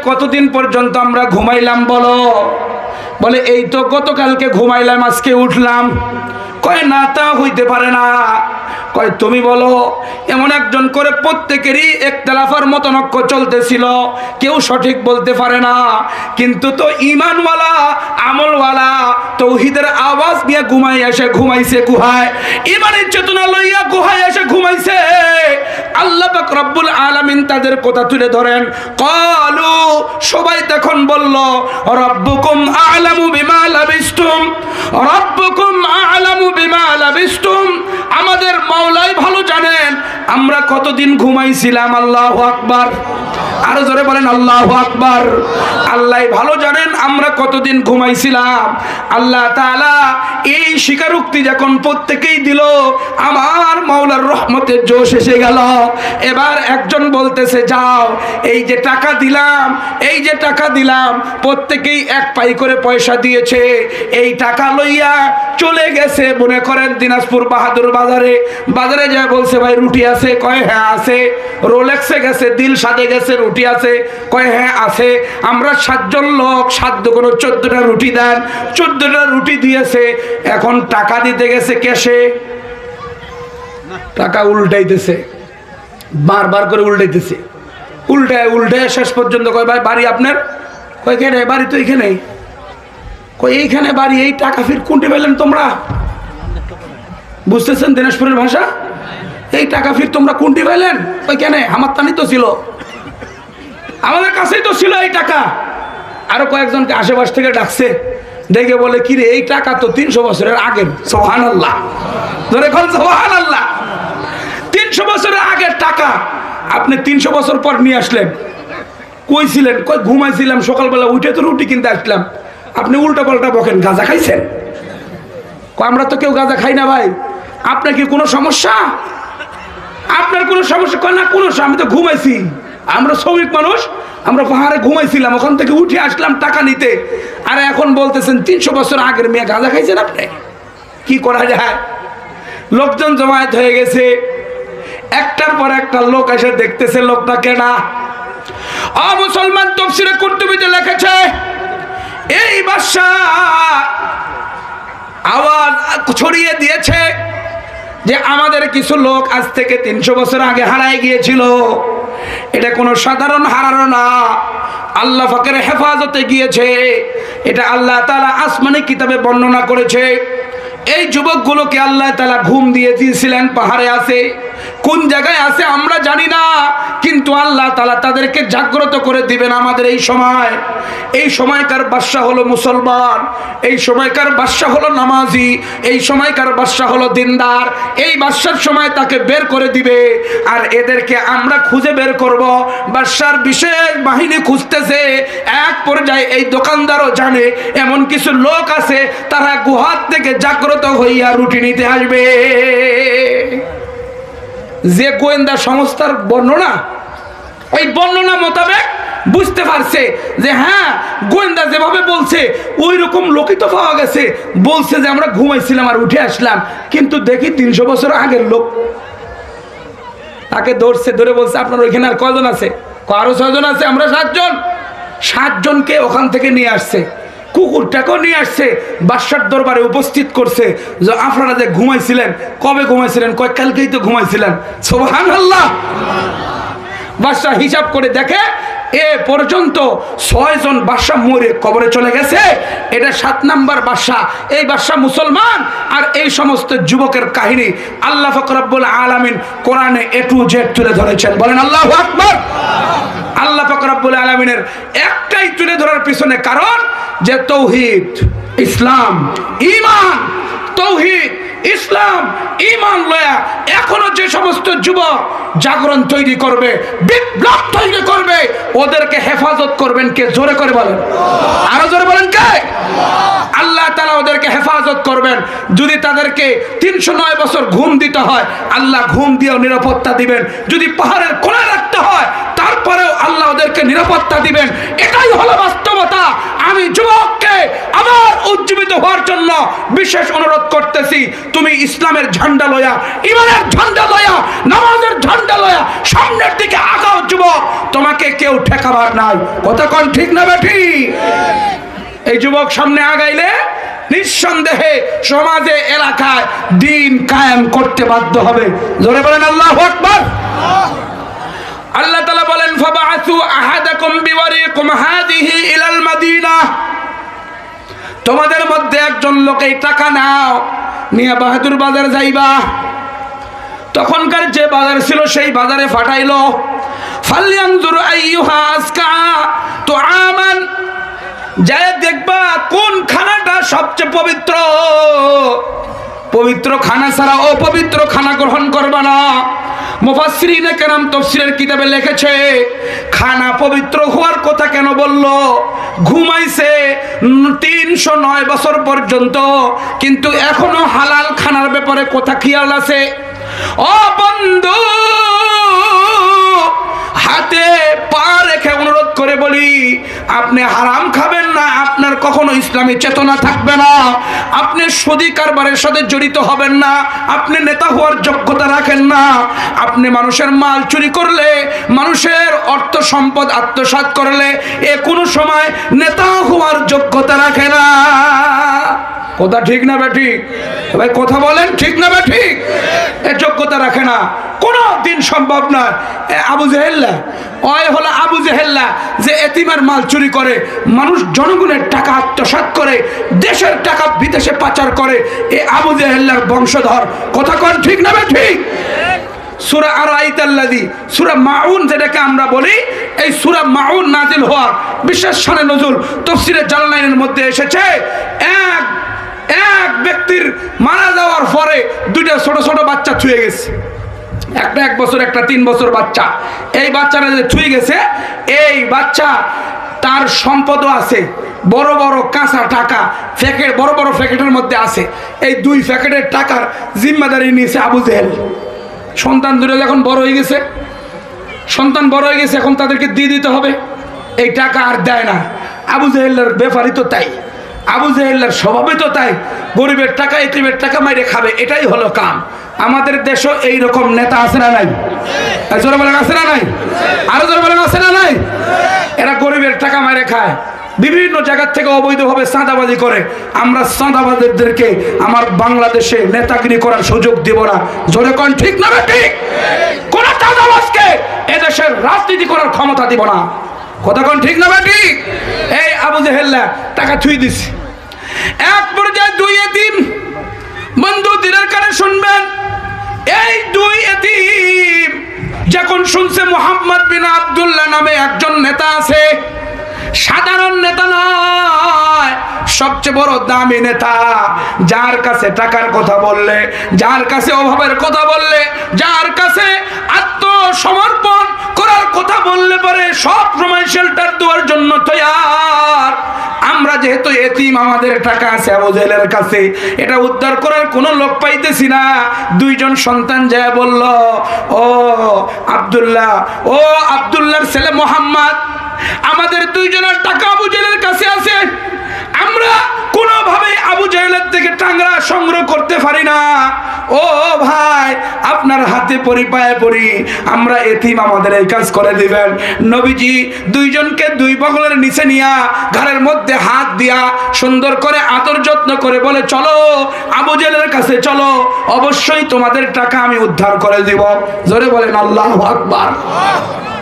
কতদিন পর্যন্ত আমরা ঘুমাইলাম বলো? বলে এই তো গতকালকে ঘুমাইলাম, আজকে উঠলাম। কয় না, তা হইতে পারে না। কয় তুমি বলো। এমন একজন করে প্রত্যেকেরই একতলাফার মতনক্য চলতেছিল, কেউ সঠিক বলতে পারে না। কিন্তু তো ঈমানওয়ালা আমলওয়ালা তৌহিদের আওয়াজ নিয়ে ঘুমাইছে গুহায়, ঈমানের চেতনা লইয়া গুহায় এসে ঘুমাইছে। আল্লাহ পাক রব্বুল আলামিন তাদের কথা তুলে ধরেন। ক্বালু, সবাই তখন বলল, রব্বুকুম আ'লামু বিমা লাবিসতুম, রব্বুকুম আ'লামু বিমা লাবিসতুম। আমাদের মাওলাই ভালো জানেন আমরা কতদিন ঘুমাইছিলাম। আল্লাহু আকবার। আরো জোরে বলেন আল্লাহু আকবার। আল্লাহ ভালো জানেন আমরা কতদিন ঘুমাইছিলাম। আল্লাহ তাআলা এই স্বীকারোক্তি যখন প্রত্যেকেই দিল, আমার মাওলার রহমতের জোশ এসে গেল। এবার একজন বলতেছে, যাও এই যে টাকা দিলাম, এই যে টাকা দিলাম, প্রত্যেকেই এক পাই করে পয়সা দিয়েছে, এই টাকা লইয়া চলে গেছে মনে করেন দিনাজপুর বাহাদুর বাজারে। বাজারে যায় বলছে, ভাই রুটি আছে? কয় হ্যাঁ আছে। রোলেক্সে গেছে, দিলশাদে গেছে, রুটি আছে? কয় হ্যাঁ আছে। আমরা 7 জন লোক, 7 করে 14টা রুটি দেন। 14টা রুটি দিয়েছে। এখন টাকা দিতে গেছে ক্যাশে, টাকা উল্টাইতেছে, বারবার করে উল্টাইতেছে, উল্টায় শেষ পর্যন্ত কয়, ভাই বাড়ি আপনার? কয় এখানে। বাড়ি তো এখানে। কয় এইখানে বাড়ি? এই টাকা ফির কোনটি পেলেন তোমরা? বুঝতেছেন দিনাজপুরের ভাষা? এই টাকা ফির তোমরা কোনটি পেলেন? কয় কেন? আমার তানি তো ছিল, আমাদের কাছেই তো ছিল এই টাকা। আরো কয়েকজনকে আশেপাশ থেকে ডাকছে, দেখে বলে, কি রে, এই টাকা তো 300 বছরের আগের। সুবহানাল্লাহ, ধরে কোন সুবহানাল্লাহ। 300 বছরের আগের টাকা আপনি 300 বছর পর নিয়ে আসলেন। কই ছিলেন? কই ঘুমাইছিলাম, সকালবেলা উঠে তো রুটি কিনতে আসলাম। আপনি উল্টা পাল্টা বকেন, গাঁজা খাইছেন? আমরা তো কেউ গাঁজা খাই না ভাই। আপনার কি কোনো সমস্যা? আপনার কোনো সমস্যা? কয় না কোনো, আমি তো ঘুমাইছি, আমরা শ্রমিক মানুষ, আমরা পাহাড়ে ঘুমাইছিলাম, ওখান থেকে উঠে আসলাম টাকা নিতে। আর এখন বলতেছেন 300 বছর আগের মেয়ে গাঁজা খাইছেন আপনি? কি করা যায়? লোকজন জমায়েত হয়ে গেছে, একটার পর একটা লোক এসে দেখতেছে লোকটা কেনা। মুসলমান তাফসীরে কুরতুবীতে লিখেছে, এই বাদশা আওয়াজ ছড়িয়ে দিয়েছে যে আমাদের কিছু লোক আজ থেকে 300 বছর আগে হারায় গিয়েছিল। এটা কোনো সাধারণ হারানো না, আল্লাহ পাকের হেফাজতে গিয়েছে। এটা আল্লাহ তাআলা আসমানি কিতাবে বর্ণনা করেছে। এই যুবকগুলোকে আল্লাহ তাআলা ঘুম দিয়ে দিয়েছিলেন, পাহাড়ে আছে, কোন জায়গায় আছে আমরা জানি না, কিন্তু আল্লাহ তাআলা তাদেরকে জাগ্রত করে দিবেন আমাদের এই সময়। এই সময়কার বাদশা হলো মুসলমান, এই সময়কার বাদশা হলো নামাজি, এই সময়কার বাদশা হলো দিনদার। এই বাদশার সময় তাকে বের করে দিবে, আর এদেরকে আমরা খুঁজে বের করব। বাদশার বিশেষ বাহিনী খুঁজতেছে। এক পর্যায়ে এই দোকানদারও জানে এমন কিছু লোক আছে, তারা গুহার থেকে জাগ্রত হইয়া রুটি নিতে আসবে। যে গোয়েন্দা সংস্থার বর্ণনা, ওই বর্ণনা মোতাবেক বুঝতে পারছে যে হ্যাঁ, গোয়েন্দা যেভাবে বলছে ওই রকম লোকই তো পাওয়া গেছে। বলছে যে আমরা ঘুমাইছিলাম আর উঠে আসলাম, কিন্তু দেখি 300 বছর আগের লোক। তাকে ধরছে, ধরে বলছে আপনার ওইখানে আর কয়জন আছে? আরো 6 জন আছে, আমরা 7 জন। 7 জনকে ওখান থেকে নিয়ে আসছে। কুকুরটাকেও নিয়ে আসছে, বাদশার দরবারে উপস্থিত করছে যে আপনারা যে ঘুমাইছিলেন, কবে ঘুমাইছিলেন? কয় কালকেই তো ঘুমাইছিলেন। সুবহানাল্লাহ। বাদশা হিসাব করে দেখে এ পর্যন্ত 6 জন বাদশা মরে কবরে চলে গেছে, এটা 7 নাম্বার বাদশা। এই বাদশা মুসলমান। আর এই সমস্ত যুবকের কাহিনী আল্লাহ পাক রব্বুল আলামিন কোরআনে A to Z তুলে ধরেছেন। বলেন আল্লাহু আকবার। আল্লাহ পাক রব্বুল আলামিনের একটাই তুলে ধরার পিছনে কারণ যে তৌহিদ, ইসলাম, ঈমান। তৌহিদ, ইসলাম, ঈমান লয়া এখনো যে সমস্ত যুবক জাগরণ তৈরি করবে, বিপ্লব তৈরি করবে, ওদেরকে হেফাজত করবেন কে? জোরে করে বলেন, আরো জোরে বলেন কে? আল্লাহ তাআলা ওদেরকে হেফাজত করবেন। যদি তাদেরকে 309 বছর ঘুম দিতে হয়, আল্লাহ ঘুম দিয়েও নিরাপত্তা দিবেন। যদি পাহাড়ের কোণে রাখতে হয়, তারপরেও আল্লাহ ওদেরকে নিরাপত্তা দিবেন। এটাই হলো বাস্তবতা। আমি যুবককে আবার উজ্জীবিত হওয়ার জন্য বিশেষ অনুরোধ করতেছি, তুমি ইসলামের ঝান্ডা লয়া, ঈমানের ঝান্ডা লয়া, নামাজের ঝান্ডা লয়া সামনের দিকে আগাও যুবক, তোমাকে কেউ ঠেকাবার নাই। কথা কোন ঠিক না বেঠি? এই যুবক সামনে আগাইলে নিঃসন্দেহে সমাজে, এলাকায় দ্বীন কায়েম করতে বাধ্য হবে। জোরে বলেন আল্লাহু আকবার। আল্লাহ তাআলা বলেন ফাবাআসু আহাদাকুম বিওয়ারিকুম হাযিহি ইলাল মাদিনাহ, তোমাদের মধ্যে একজন লোক এই টাকা নাও, নিয়ে বাহাদুর বাজার যাইবা। তখনকার যে বাজার ছিল সেই বাজারে ফাটাইলো। ফালয়ানজুর আইয়ুহা আজকা তুআমান, যায় দেখবা কোন খানাটা সবচেয়ে পবিত্র। পবিত্র খানা ছাড়া অপবিত্র খানা গ্রহণ করবা না। মুফাসসিরিনে কেরাম তাফসীরের কিতাবে লিখেছে, খানা পবিত্র হওয়ার কথা কেন বলল? ঘুমাইছে 309 বছর পর্যন্ত, কিন্তু এখনো হালাল খানার ব্যাপারে কথা খেয়াল আছে। ও বন্ধু, হাতে পা রেখে অনুরোধ করে বলি, আপনি হারাম খাবেন না, আপনার কখনো ইসলামী চেতনা থাকবে না। আপনি সুদী কারবারের সাথে জড়িত হবেন না, আপনি নেতা হওয়ার যোগ্যতা রাখেন না। আপনি মানুষের মাল চুরি করলে, মানুষের অর্থ সম্পদ আত্মসাৎ করলে, এ কোনো সময় নেতা হওয়ার যোগ্যতা রাখে না। কথা ঠিক না বেঠিক? ভাই কথা বলেন, ঠিক না বেঠিক? এ যোগ্যতা রাখে না, কোনো দিন সম্ভব না। আবু জেহেল্লা, ওই হলো আবু জেহেল্লা, যে এতিমের মাল চুরি করে, মানুষ জনগণের টাকা আত্মসাৎ করে, দেশের টাকা বিদেশে পাচার করে, এ আবু জেহেল্লার বংশধর। কথা কোন ঠিক না বেঠিক? সূরা আরাইতাল্লাযী, সূরা মাউন যেটাকে আমরা বলি, এই সূরা মাউন নাজিল হওয়া বিশেষ শানে নজুল তাফসীরে জালালাইনের মধ্যে এসেছে। এক ব্যক্তির মারা যাওয়ার পরে 2টা ছোট ছোট বাচ্চা ছুঁয়ে গেছে। একটা 1 বছর, একটা 3 বছর বাচ্চা। এই বাচ্চারা যে ছুঁয়ে গেছে, এই বাচ্চা তার সম্পদও আছে, বড় বড় কাঁচা টাকা প্যাকেট, বড় বড় প্যাকেটের মধ্যে আছে। এই 2 প্যাকেটের টাকার জিম্মাদারি নিয়েছে আবু জেহেল। সন্তান দুটো যখন বড় হয়ে গেছে, এখন তাদেরকে দিয়ে দিতে হবে। এই টাকা আর দেয় না। আবু জেহেলের ব্যাপারই তো তাই, আবু জেহেলের স্বভাবই তো তাই, গরিবের টাকা এতিমের টাকা মাইরে খাবে, এটাই হলো কাম। আমাদের দেশও এইরকম নেতা আছে না নাই? জোরে বলেন আছে না নাই? আরো জোরে বলেন আছে না নাই? এরা গরিবের টাকা মাইরে খায়, বিভিন্ন জায়গা থেকে অবৈধভাবে চাঁদাবাজি করে। আমরা চাঁদাবাজদেরকে আমার বাংলাদেশে নেতাগিরি করার সুযোগ দেব না। জোরে কোন ঠিক না ঠিক? কোন চাঁদাবাজকে এদেশের রাজনীতি করার ক্ষমতা দিব না। কথা কোন ঠিক না ঠিক? এই আবু জেহেল্লা টাকা ছুঁয়ে দিছে। এক পর্যায়ে 2 এতিম, বন্ধু দিনের কানে শুনবেন, এই 2 এতিম যখন শুনছে মুহাম্মদ বিন আব্দুল্লাহ নামে একজন নেতা আছে, সাধারণ নেতা নয়, সবচেয়ে বড় দামি নেতা, যার কাছে টাকার কথা বললে, যার কাছে অভাবের কথা বললে, যার কাছে আত্মসমর্পণ করার কথা বললে পরে সব সময় শেল্টার দেওয়ার জন্য তৈয়ার। আমরা যেহেতু এতিম, আমাদের টাকা আছে আবু জেহেলের কাছে, এটা উদ্ধার করার কোনো লোক পাইতেছি না। 2 জন সন্তান যায় বলল, ও আব্দুল্লাহ, ও আব্দুল্লাহর ছেলে মোহাম্মদ, আমাদের 2 জনের টাকা আবু জেহেলের কাছে আছে, আমরা কোনোভাবেই আবু জাহেলের থেকে টাংরা সংগ্রহ করতে পারি না। ও ভাই, আপনার হাতে পরি, পায়ে পরি, আমরা এতিম, আমাদের এই কাজ করে দিবেন। নবীজি দুইজনকে দুই বগলের নিচে নিয়া ঘাড়ের মধ্যে হাত দিয়া সুন্দর করে আদর যত্ন করে বলে, চলো আবু জাহেলের কাছে চলো, অবশ্যই তোমাদের টাকা আমি উদ্ধার করে দিব। জোরে বলেন আল্লাহু আকবার।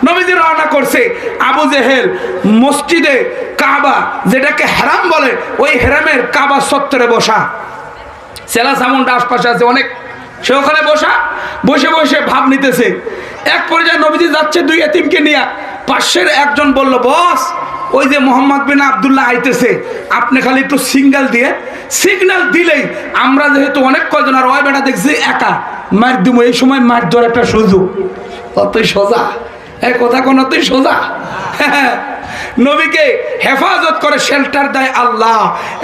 নবীজি রওনা করছে। আবু জেহেল মসজিদে কাবা, যেটাকে হেরাম বলে, ওই হেরামের কাবা চত্বরে বসা, সেলা সামুন্ডা আশপাশে আছে অনেক, সে ওখানে বসা, বসে বসে ভাব নিতেছে। এক পর্যায়ে নবীজি যাচ্ছে দুই এতিমকে নিয়ে, পাশের একজন বলল, বস ওই যে মোহাম্মদ বিন আব্দুল্লাহ আইতেছে, আপনি খালি একটু সিগন্যাল দিলেই আমরা যেহেতু অনেক কয়জন, আর ওই বেটা দেখছি একা, মার দিব, এই সময় মার দেওয়ার একটা সুযোগ। অতই সোজা এই কথা, কোন অতই সোজা। নবীকে হেফাজত করে, শেল্টার দেয় আল্লাহ।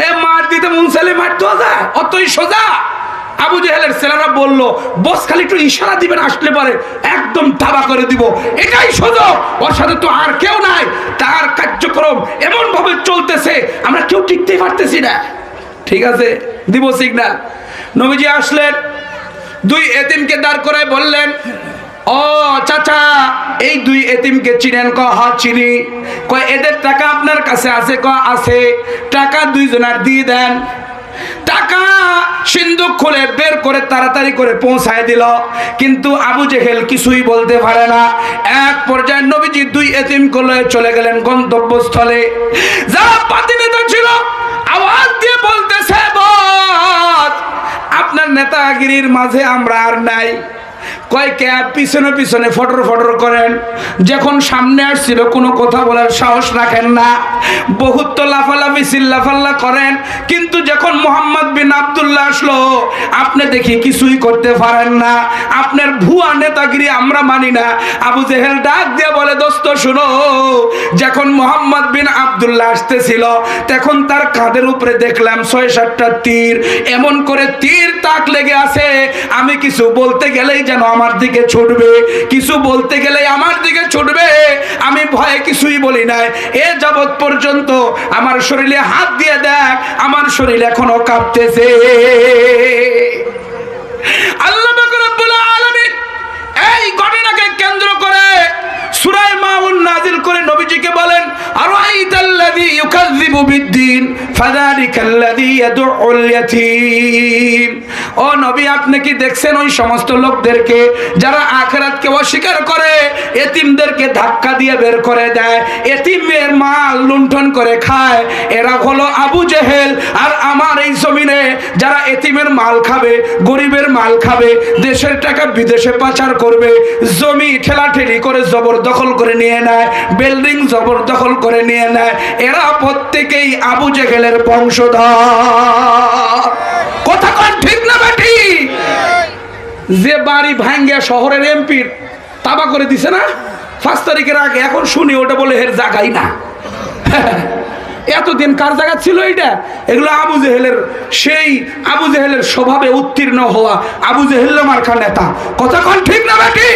এ মার দিতে মন চাইলে মার দেওয়া যায়, অতই সোজা। আবু জেহেলের ছেলেরা বলল, বস খালি একটু ইশারা দিবেন, আসলে পারে একদম তাবা করে দিব, এটাই সোজা, ওর সাথে তো আর কেউ নাই, তার কার্যক্রম এমন ভাবে চলতেছে আমরা কেউ টিকতেই পারতেছি না। ঠিক আছে, দিব সিগন্যাল। নবীজি আসলেন, দুই এতিমকে দাঁড় করায় বললেন, ও চাচা, এই দুই এতিমকে চিনেন? ক হ্যাঁ চিনি। কয় এদের টাকা আপনার কাছে আছে? ক আছে। টাকা দুইজনার দিয়ে দেন। টাকা সিন্ধুক খুলে বের করে তাড়াতাড়ি করে পৌঁছায় দিল, কিন্তু আবু জেহেল কিছুই বলতে পারে না। এক পর্যায়ে নবীজি দুই এতিমকে লয়ে চলে গেলেন গন্তব্যস্থলে। যারা পাতি নেতা ছিল আওয়াজ দিয়ে বলতেছে, বস আপনার নেতাগিরির মাঝে আমরা আর নাই। কয় কে? পিছনে পিছনে ফটর ফটর করেন, যখন সামনে আসছিল কোনো কথা বলার সাহস রাখেন না, বহুত তো লাফালাফি চিল্লাফাল্লা করেন, কিন্তু যখন মোহাম্মদ বিন আব্দুল্লাহ আসলো আপনি দেখি কিছুই করতে পারেন না, আপনার ভুয়া নেতাগিরি আমরা মানি না। আবু জেহেল ডাক দিয়ে বলে, দোস্ত শুনো, যখন মোহাম্মদ বিন আব্দুল্লাহ আসতেছিল তখন তার কাঁধের উপরে দেখলাম ৬-৭টা তীর, এমন করে তীর তাক লেগে আছে, আমি কিছু বলতে গেলেই যেন আমার দিকে ছুটবে, কিছু বলতে গেলে আমার দিকে ছুটবে। আমি ভয়ে কিছুই বলি নাই। এ যাবৎ পর্যন্ত আমার শরীরে হাত দিয়ে দেখ, আমার শরীর এখনো কাঁপতেছে। আল্লাহ পাক রব্বুল আলামিন এই ঘটনাকে কেন্দ্র করে সূরা মাউন নাজিল করে নবীজিকে বলেন, আরাইতাল্লাযী ইউকাযযিবু বিদ্দীন ফাযালিকাল্লাযী ইয়াদউল ইয়াতীম। ও নবী, আপনি কি দেখছেন ওই সমস্ত লোকদেরকে যারা আখিরাতকে অস্বীকার করে, এতিমদেরকে ধাক্কা দিয়ে বের করে দেয়, এতিমের মাল লুণ্ঠন করে খায়? এরা হলো আবু জেহেল। আর আমার এই জমিনে যারা এতিমের মাল খাবে, গরিবের মাল খাবে, দেশের টাকা বিদেশে পাচার করবে, জমি ঠেলাঠেলি করে জবরদখল করে নিয়ে নেয়, বিল্ডিং জবরদখল করে নিয়ে নেয়, এরা প্রত্যেকেই আবু জেহেলের বংশধর। কথা কোন ঠিক না বেটি? যে বাড়ি ভাঙ্গিয়া শহরের এমপির তাবা করে দিছে না 5 তারিখের আগে, এখন শুনি ওটা বলে হের জায়গাই না। এতদিন কার জায়গা ছিল এটা? এগুলো আবু জেহেলের, সেই আবু জেহেলের স্বভাবে উত্তীর্ণ হওয়া আবু জেহেল মার্কা নেতা। কথা কোন ঠিক না বেটি?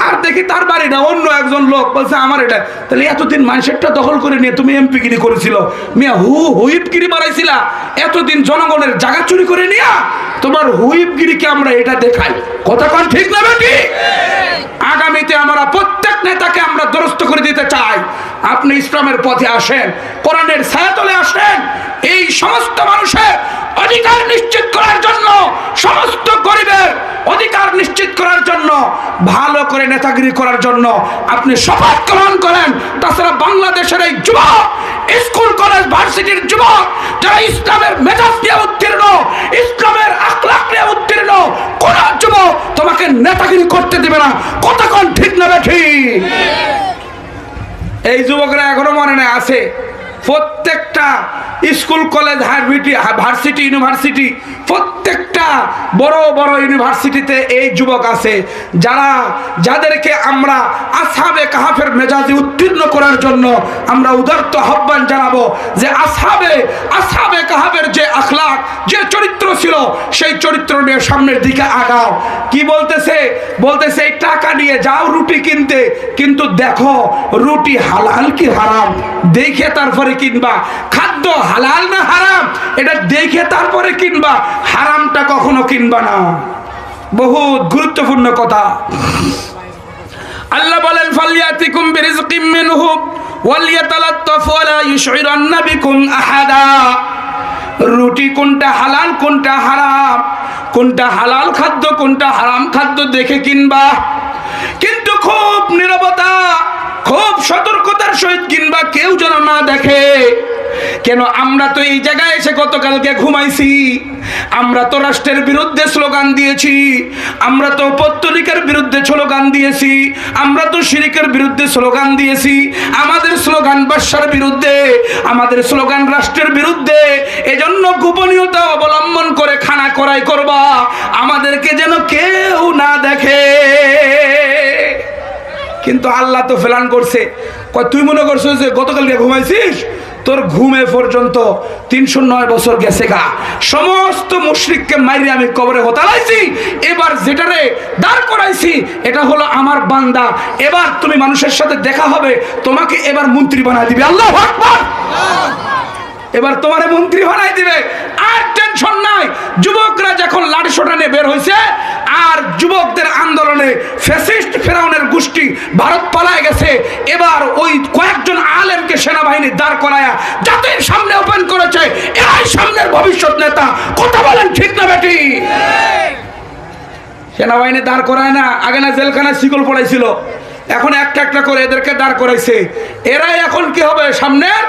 আর দেখি তার বাড়ি না, অন্য একজন লোক বলছে আমার এটা। তাহলে এতদিন মানুষেরটা দখল করে নিয়ে তুমি এমপিগিরি করেছিল, মিয়া হুইপগিরি মারাইছিলা, এতদিন জনগণের জায়গা চুরি করে নিয়া তোমার হুইপগিরিকে আমরা এটা দেখাই। কথা কোন ঠিক না বেটি? আগামীতে আমরা প্রত্যেক নেতাকে আমরা দুরস্ত করে দিতে চাই। আপনি ইসলামের পথে আসেন, কোরআনের ছায়াতলে আসেন, এই সমস্ত মানুষের অধিকার নিশ্চিত করার জন্য, সমস্ত গরিবের অধিকার নিশ্চিত করার জন্য, ভালো করে নেতাগিরি করার জন্য আপনি শপথ গ্রহণ করেন। তাছাড়া বাংলাদেশের এই যুবক, স্কুল কলেজ ভার্সিটির যুবক যারা ইসলামের মেজাজ নিয়ে উত্তীর্ণ, ইসলামের আখলাক নিয়ে উত্তীর্ণ, কোন যুবক তোমাকে নেতাগিরি করতে দেবে না। কথা কোন ঠিক না বেঠি? এই যুবকরা এখনো মনে নেই আছে, প্রত্যেকটা স্কুল কলেজ ভার্সিটি ইউনিভার্সিটি, প্রত্যেকটা বড় বড় ইউনিভার্সিটিতে এই যুবক আছে যাদেরকে আমরা আসহাবে কাহাফের মেজাজে উত্তীর্ণ করার জন্য আমরা উদারত আহ্বান জানাবো যে আসহাবে কাহাফের যে আখলাক, যে চরিত্র ছিল, সেই চরিত্র নিয়ে সামনের দিকে আগাও। কি বলতেছে? এই টাকা নিয়ে যাও রুটি কিনতে, কিন্তু দেখো রুটি হালাল কি হারাম দেখে তারপরে কিনবা। খাদ্য খাদ্য হালাল না হারাম এটা দেখে তারপরে কিনবা, হারামটা কখনো কিনবা না। বহুত গুরুত্বপূর্ণ কথা। আল্লাহ বলেন ফালিয়াতিকুম বিরিজকিম মিনহু ওয়ালিয়াতালাত্তাফু ওয়ালা ইউশইরান্না বিকুম আহাদা। রুটি কোনটা হালাল কোনটা হারাম, কোনটা হালাল খাদ্য কোনটা হারাম খাদ্য দেখে কিনবা, কিন্তু খুব নীরবতা খুব সতর্কতার সহিত কিনবা, কেউ যেন না দেখে। কেন আমরা তো এই জায়গায় এসে গতকালকে ঘুমাইছি, আমরা তো রাষ্ট্রের বিরুদ্ধে স্লোগান দিয়েছি, আমরা তো পত্তলিকার বিরুদ্ধে স্লোগান দিয়েছি, আমরা তো শিরিকের বিরুদ্ধে স্লোগান দিয়েছি। আমাদের স্লোগান বাদশার বিরুদ্ধে, আমাদের স্লোগান রাষ্ট্রের বিরুদ্ধে। এজন্য গোপনীয়তা অবলম্বন করে খানা করাই করবা, আমাদেরকে যেন কেউ না দেখে। কিন্তু আল্লাহ তো ফেলান করছে। তুই মনে করছো যে গতকালকে ঘুমাইছিস, তোর ঘুমে পর্যন্ত 309 বছর গেছে গা। সমস্ত মুশরিককে মাইরে আমি কবরে হতালাইছি, এবার যেটারে দাঁড় করাইছি এটা হলো আমার বান্দা। এবার তুমি মানুষের সাথে দেখা হবে, তোমাকে এবার মন্ত্রী বানাই দিবে। আল্লাহু আকবার। এবার তোমারে মন্ত্রী বানাই দিবে, আর টেনশন নাই। যুবকরা যখন লাঠি সোটা নিয়ে বের হয়েছে, আর যুবকদের আন্দোলনে ফ্যাসিস্ট ফেরাউনের গোষ্ঠী ভারত পালায় গেছে, এবার ওই কয়েকজন আলেমকে সেনাবাহিনী দাঁড় করায়া জাতির সামনে ওপেন করেছে, এরাই সামনের ভবিষ্যৎ নেতা। কথা বলেন ঠিক না বেটি? সেনাবাহিনী দাঁড় করায় না, আগে না জেলখানায় শিকল পড়াইছিল, এখন একটা একটা করে এদেরকে দাঁড় করাইছে। এরাই এখন কি হবে? সামনের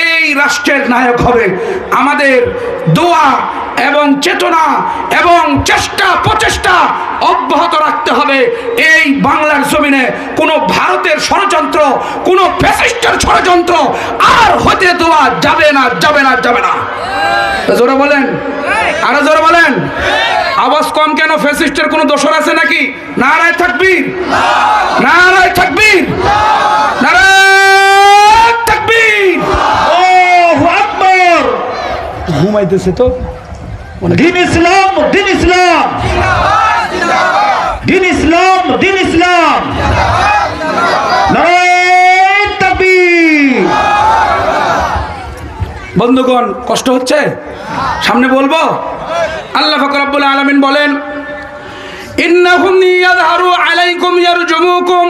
এই রাষ্ট্রের নায়ক হবে। আমাদের দোয়া এবং চেতনা এবং চেষ্টা প্রচেষ্টা অব্যাহত রাখতে হবে। এই বাংলার জমিনে কোনো ভারতের ষড়যন্ত্র, কোনো ফ্যাসিস্টের ষড়যন্ত্র আর হতে দেওয়া যাবে না, যাবে না, যাবে না। জোরে বলেন, আরো জোরে বলেন। আওয়াজ কম কেন? ফ্যাসিস্টের কোনো দোষর আছে নাকি? নারায়ে তাকবীর, নারায়ে তাকবীর, নারায়ে তাকবীর। আল্লাহু আকবার। ঘুমাইতেছে তো। দিন ইসলাম, দিন ইসলাম, দিন ইসলাম, দিন ইসলাম। নারায়ে তাকবীর। বন্ধুগণ, কষ্ট হচ্ছে? সামনে বলবো। আল্লাহ পাক রব্বুল আলামিন বলেন, ইন্নাহুম ইয়াযহারু আলাইকুম ইয়ারজুমুকুম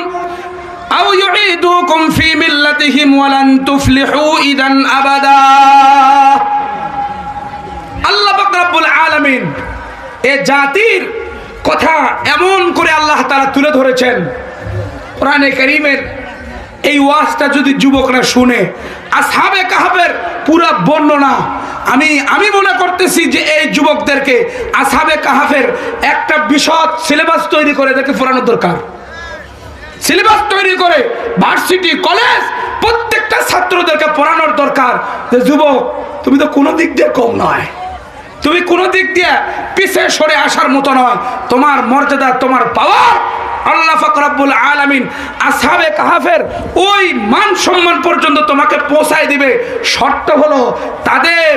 আও ইউঈদুকুম ফি মিল্লাতিহিম ওয়া লান তুফলিহু ইদান আবাদা। আল্লাহ পাক রব্বুল আলামিন এই জাতির কথা এমন করে আল্লাহ তাআলা তুলে ধরেছেন। কোরআনে কারীমের এই ওয়াজটা যদি যুবকরা শুনে, আসহাবে কাহফের পুরো বর্ণনা, আমি মনে করতেছি যে এই যুবকদেরকে আসহাবে কাহফের একটা বিশদ সিলেবাস তৈরি করে এদেরকে পড়ানোর দরকার। সিলেবাস তৈরি করে ভার্সিটি কলেজ প্রত্যেকটা ছাত্রদেরকে পড়ানোর দরকার যে যুবক, তুমি তো কোনো দিক দিয়ে কম নয়, তুমি কোনো দিক দিয়ে পিছে সরে আসার মতো নয়। তোমার মর্যাদা, তোমার পাওয়ার আল্লাহ পাক রব্বুল আলামিন আসহাবে কাহফের ওই মান সম্মান পর্যন্ত তোমাকে পৌঁছায় দিবে। শর্ত হলো তাদের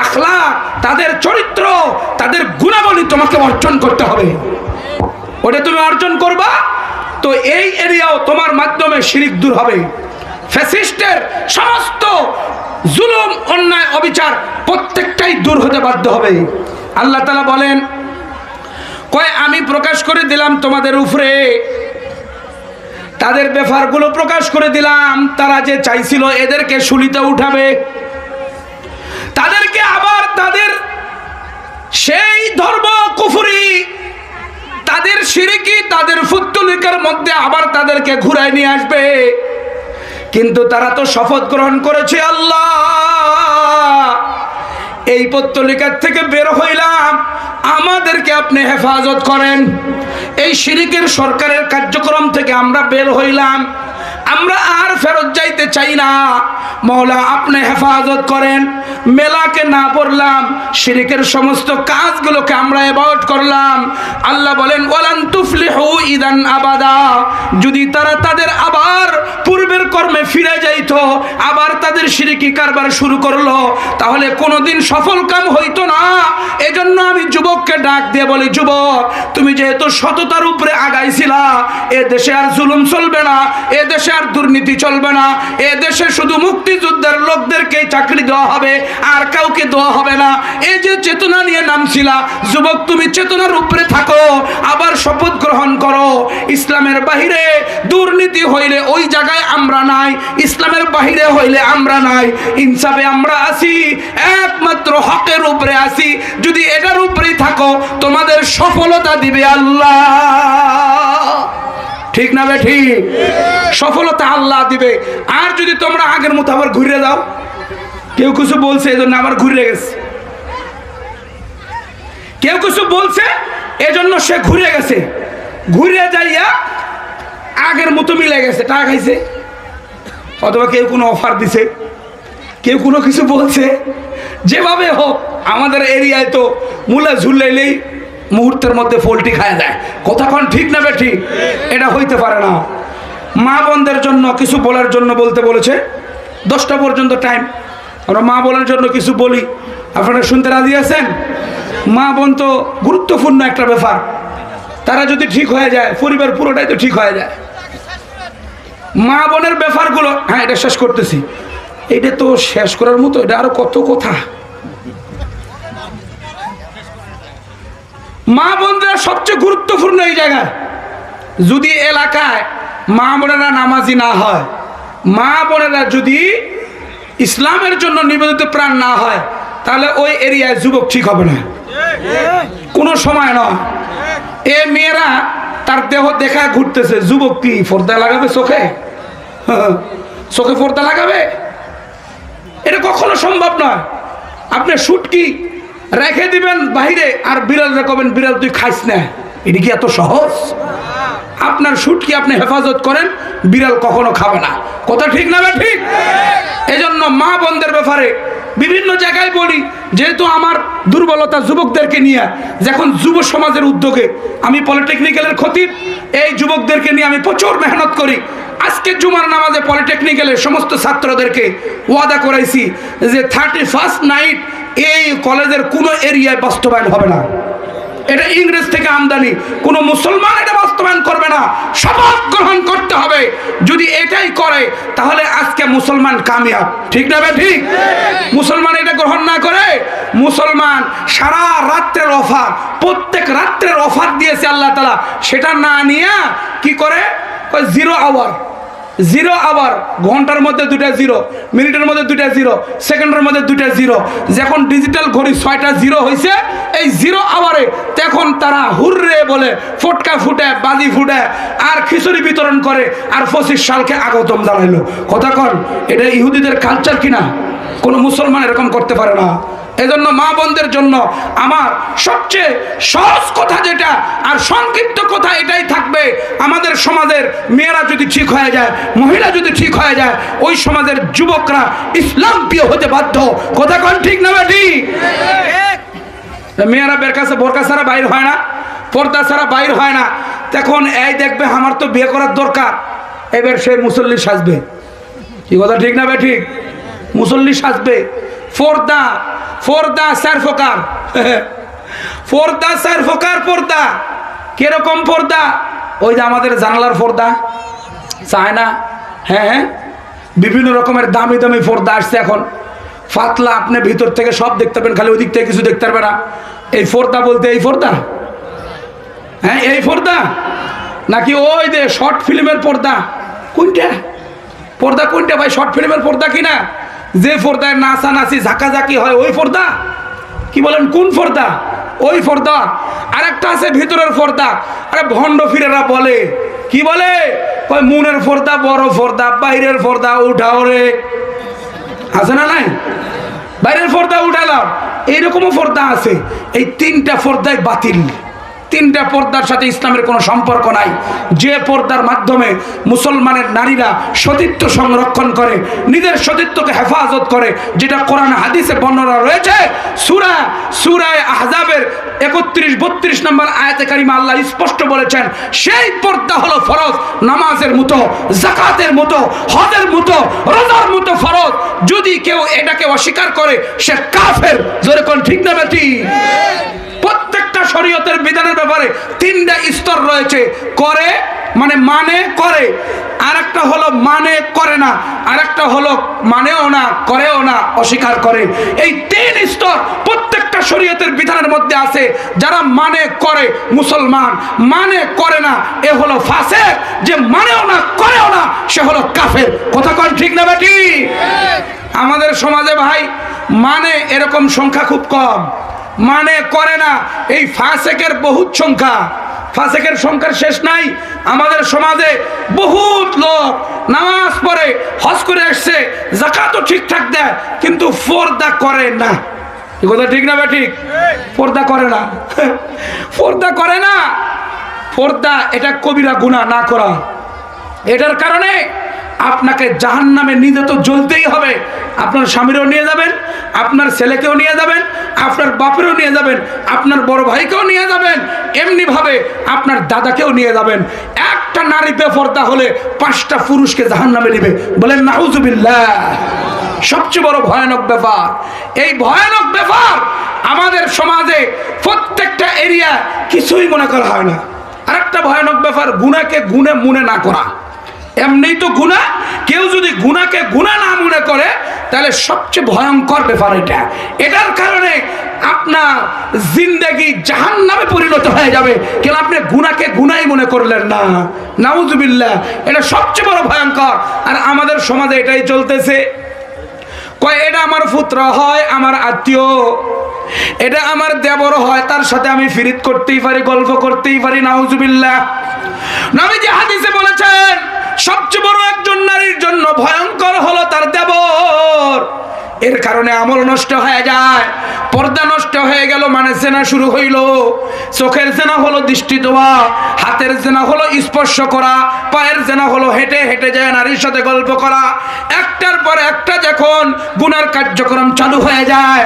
আখলাক, তাদের চরিত্র, তাদের গুণাবলী তোমাকে অর্জন করতে হবে। ওটা তুমি অর্জন করবা তো এই এরিয়াও তোমার মাধ্যমে শিরিক দূর হবে। ফ্যাসিস্টের সমস্ত জুলুম, অন্যায়, অবিচার প্রত্যেকটাই দূর হতে বাধ্য হবে। আল্লাহ তাআলা বলেন, কয় আমি প্রকাশ করে দিলাম তোমাদের উপরে, তাদের ব্যাপারগুলো প্রকাশ করে দিলাম। তারা যে চাইছিল এদেরকে শুলিতে উঠাবে, তাদেরকে আবার তাদের সেই ধর্ম কুফরি, তাদের শিরকি, তাদের ফুত্তুলিকার মধ্যে আবার তাদেরকে ঘুরায় নিয়ে আসবে। কিন্তু তারা তো শপথ গ্রহণ করেছে, আল্লাহ এই পত্তলিকার থেকে বের হইলাম, আমাদেরকে আপনি হেফাজত করেন। এই শিরিকের সরকারের কার্যক্রম থেকে আমরা বের হইলাম, আমরা আর ফেরত যাইতে চাই না, মওলা আপনি হেফাজত করেন। মেলাকে না পড়লাম, শিরিকের সমস্ত কাজগুলোকে আমরা অ্যাভয়েড করলাম। আল্লাহ বলেন, ওয়ালান তুফলিহু ইদান আবাদা। যদি তারা তাদের আবার পূর্বের কর্মে ফিরে যাইতো, আবার তাদের শিরকি কারবার শুরু করলো, তাহলে কোনোদিন সফল কাম হইতো না। এজন্য আমি যুবককে ডাক দিয়ে বলি, যুবক তুমি যেহেতু সততার উপরে আগাইছিলা, এ দেশে আর জুলুম চলবে না, এ দেশে আর দুর্নীতি চলবে না, এ দেশে শুধু মুক্তিযুদ্ধের লোকদেরকে চাকরি দেওয়া হবে, আর কাউকে দেওয়া হবে না। এই যে চেতনা নিয়ে নামছিলা, যুবক তুমি চেতনার উপরে থাকো, আবার শপথ গ্রহণ করো, ইসলামের বাহিরে দুর্নীতি হইলে ওই জায়গায় আমরা নাই, ইসলামের বাহিরে হইলে আমরা নাই, ইনসাফে আমরা আছি, একমাত্র হকের উপরে আছি। যদি এটার উপরেই থাকো, তোমাদের সফলতা দিবে আল্লাহ। ঠিক না বে ঠিক? সফলতা আল্লাহ দিবে। আর যদি তোমরা আগের মতো আবার ঘুরে যাও, কেউ কিছু বলছে এজন্য আবার ঘুরে গেছে, কেউ কিছু বলছে এজন্য সে ঘুরে গেছে, ঘুরে যাইয়া আগের মতো মিলে গেছে, টাকা খাইছে, অথবা কেউ কোনো অফার দিছে, কেউ কোনো কিছু বলছে, যেভাবে হোক। আমাদের এরিয়ায় তো মূলা ঝুলাইলেই মুহূর্তের মধ্যে পোল্ট্রি খায় যায়। কতক্ষণ ঠিক না বে ঠিক? এটা হইতে পারে না। মা বোনদের জন্য কিছু বলার জন্য বলতে বলেছে, 10টা পর্যন্ত টাইম। আমরা মা বোনের জন্য কিছু বলি, আপনারা শুনতে রাজি আছেন? মা বোন তো গুরুত্বপূর্ণ একটা ব্যাপার, তারা যদি ঠিক হয়ে যায় পরিবার পুরোটাই তো ঠিক হয়ে যায়। মা বোনের ব্যাপারগুলো, হ্যাঁ এটা শেষ করতেছি, এটা তো শেষ করার মতো, এটা আরো কত কথা। মা বোনরা সবচেয়ে গুরুত্বপূর্ণ এই জায়গায়। যদি এলাকায় মা বোনেরা নামাজি না হয়, মা বোনেরা যদি ইসলামের জন্য নিবেদিত প্রাণ না হয়, তাহলে ওই এরিয়ায় যুবক ঠিক হবে না, কোনো সময় নয়। এ মেয়েরা তার দেহ দেখা ঘুরতেছে, যুবক কি পর্দা লাগাবে চোখে? চোখে পর্দা লাগাবে? এটা কখনো সম্ভব নয়। আপনি শুটকি রেখে দিবেন বাহিরে, আর বিড়াল রেখবেন, বিড়াল তুই খাইস না, এটা কি এত সহজ? আপনার শুটকি আপনি হেফাজত করেন, বিড়াল কখনো খাবে না। কথা ঠিক না? ঠিক। এজন্য মা বোনদের ব্যাপারে বিভিন্ন জায়গায় বলি, যেহেতু আমার দুর্বলতা যুবকদেরকে নিয়ে, যখন যুব সমাজের উদ্যোগে আমি পলিটেকনিক্যালের খতিব, এই যুবকদেরকে নিয়ে আমি প্রচুর মেহনত করি। আজকে জুমার নামাজে পলিটেকনিক্যালের সমস্ত ছাত্রদেরকে ওয়াদা করাইছি যে 31st নাইট এই কলেজের কোনো এরিয়ায় বাস্তবায়ন হবে না। এটা ইংরেজ থেকে আমদানি, কোনো মুসলমান এটা বাস্তবায়ন করবে না, শপথ গ্রহণ করতে হবে। যদি এটাই করে তাহলে আজকে মুসলমান কামিয়াব। ঠিক না? ঠিক। মুসলমান এটা গ্রহণ না করে, মুসলমান সারা রাত্রের অফার, প্রত্যেক রাত্রের অফার দিয়েছে আল্লাহ তাআলা, সেটা না নিয়ে কি করে? 0 আওয়ার, 0 আওয়ার, ঘন্টার মধ্যে 2টা 0, মিনিটের মধ্যে 2টা 0, সেকেন্ডের মধ্যে 2টা 0। যখন ডিজিটাল ঘড়ি 6টা 0 হয়েছে, এই 0 আওয়ারে তখন তারা হুররে বলে, ফটকা ফুটে, বাজি ফুটে, আর খিচুড়ি বিতরণ করে, আর 25 সালকে আগতম জানাইলো। কথা কন, এটা ইহুদিদের কালচার কিনা? কোনো মুসলমান এরকম করতে পারে না। এজন্য মা বোনদের জন্য আমার সবচেয়ে সহজ কথা যেটা, আর সংক্ষিপ্ত কথা এটাই থাকবে, আমাদের সমাজের মেয়েরা যদি ঠিক হয়ে যায়, মহিলা যদি ঠিক হয়ে যায়, ওই সমাজের যুবকরা ইসলাম প্রিয় হতে বাধ্য। কথা কোন ঠিক না? ঠিক। মেয়েরা বোরকা ছাড়া বাইর হয় না, পর্দা ছাড়া বাইর হয় না। তখন এই দেখবে আমার তো বিয়ে করার দরকার, এবার সে মুসল্লি সাজবে। কি কথা ঠিক না? ঠিক। মুসল্লি সাজবে। পর্দা, পর্দা 4 প্রকার, পর্দা 4 প্রকার। পর্দা কিরকম পর্দা? ওই যে আমাদের জানালার পর্দা চায় না, হ্যাঁ, বিভিন্ন রকমের দামি দামি পর্দা আসছে এখন, পাতলা, আপনি ভিতর থেকে সব দেখতে পাবেন, খালি ওই দিক থেকে কিছু দেখতে পারবে না। এই পর্দা বলতে এই পর্দা, হ্যাঁ এই পর্দা, নাকি ওই যে শর্ট ফিল্মের পর্দা? কোনটা পর্দা? কোনটা ভাই? শর্ট ফিল্মের পর্দা কিনা? যে পর্দায় নাচানাচি ঝাঁকাঝাঁকি হয় ওই পর্দা? কি বলেন, কোন পর্দা? ওই পর্দা। আর একটা আছে ভিতরের পর্দা। আরে ভণ্ড ফিরেরা বলে, কি বলে? ওই মনের পর্দা, বড় পর্দা, বাইরের পর্দা উঠাও রে, আছে না নাই? বাইরের পর্দা উঠালাম, এইরকমও পর্দা আছে। এই 3টা পর্দায় বাতিল, তিনটা পর্দার সাথে ইসলামের কোনো সম্পর্ক নাই। যে পর্দার মাধ্যমে মুসলমানের নারীরা সতীত্ব সংরক্ষণ করে, নিজের সতীত্বকে হেফাজত করে, যেটা কোরআন হাদিসে বর্ণনা রয়েছে। সূরা আহজাবের 31-32 নম্বর আয়াতে কারিমা আল্লাহ স্পষ্ট বলেছেন, সেই পর্দা হলো ফরজ, নামাজের মতো, যাকাতের মতো, হজের মতো, রোজার মতো ফরজ। যদি কেউ এটাকে অস্বীকার করে সে কাফের। জোরে কোন ঠিক না বেটি? প্রত্যেকটা শরীয়তের বিধানের ব্যাপারে তিনটা স্তর রয়েছে। করে মানে করে, আরেকটা হলো মানে করে না, আরেকটা হলো মানেও না, করেও না, অস্বীকার করে। এই তিন স্তর প্রত্যেকটা শরীয়তের বিধানের মধ্যে আছে। যারা মানে করে মুসলমান, মানে করে না এ হলো ফাসিক, যে মানেও না করেও না সে হলো কাফের। কথা কোন ঠিক না বেটি? আমাদের সমাজে ভাই মানে এরকম সংখ্যা খুব কম, মানে করে না এই ফাসিকের বহুত সংখ্যা। ফাসিকের সংখ্যার শেষ নাই। আমাদের সমাজে বহুত লোক নামাজ পড়ে, হজ করে আসছে, যাকাতও ঠিকঠাক দেয়, কিন্তু পর্দা করে না। এই কথা ঠিক না বেঠিক? পর্দা করে না, পর্দা করে না। পর্দা এটা কবিরা গুনাহ না করা। এটার কারণে আপনাকে জাহান্নামে নিজে তো জ্বলতেই হবে। আপনার স্বামীরও নিয়ে যাবেন, আপনার ছেলেকেও নিয়ে যাবেন, আপনার বাপেরও নিয়ে যাবেন, আপনার বড় ভাইকেও নিয়ে যাবেন, এমনি ভাবে আপনার দাদাকেও নিয়ে যাবেন। একটা নারী বেপরদা হলে 5টা পুরুষকে জাহান্নামে নেবে। বলেন নাউজুবিল্লাহ। সবচেয়ে বড় ভয়ানক ব্যাপার এই ভয়ানক ব্যাপার আমাদের সমাজে প্রত্যেকটা এরিয়া কিছুই মনে করা হয় না। আরেকটা ভয়ানক ব্যাপার গুনাহকে গুনে মনে না করা। এমনি তো গুনাহ, কেউ যদি গুনাহকে গুনাহ না মনে করে তাহলে সবচেয়ে ভয়ঙ্কর ব্যাপার এটা। এটার কারণে আপনার জিন্দেগি জাহান্নামে পরিণত হয়ে যাবে। কেন আপনি গুনাহকে গুনাহই মনে করলেন না? নাউজুবিল্লাহ। এটা সবচেয়ে বড় ভয়ঙ্কর। আর আমাদের সমাজে এটাই চলতেছে। কয় এটা আমার পুত্র হয়, আমার আত্মীয়, এটা আমার দেবর হয়, তার সাথে আমি ফিরিত করতেই পারি, গল্প করতেই পারি। নাউজুবিল্লাহ। নবীজি হাদিসে বলেছেন সবচেয়ে বড় একজন নারীর জন্য ভয়ঙ্কর হলো তার দেবর। এর কারণে আমল নষ্ট হয়ে যায়, পর্দা নষ্ট হয়ে গেল, মানে জেনা শুরু হইল। চোখের জেনা হলো দৃষ্টি দেওয়া, হাতের জেনা হলো স্পর্শ করা, পায়ের জেনা হলো হেঁটে হেঁটে যায় নারীর সাথে গল্প করা। একটার পর একটা যখন গুনার কার্যক্রম চালু হয়ে যায়,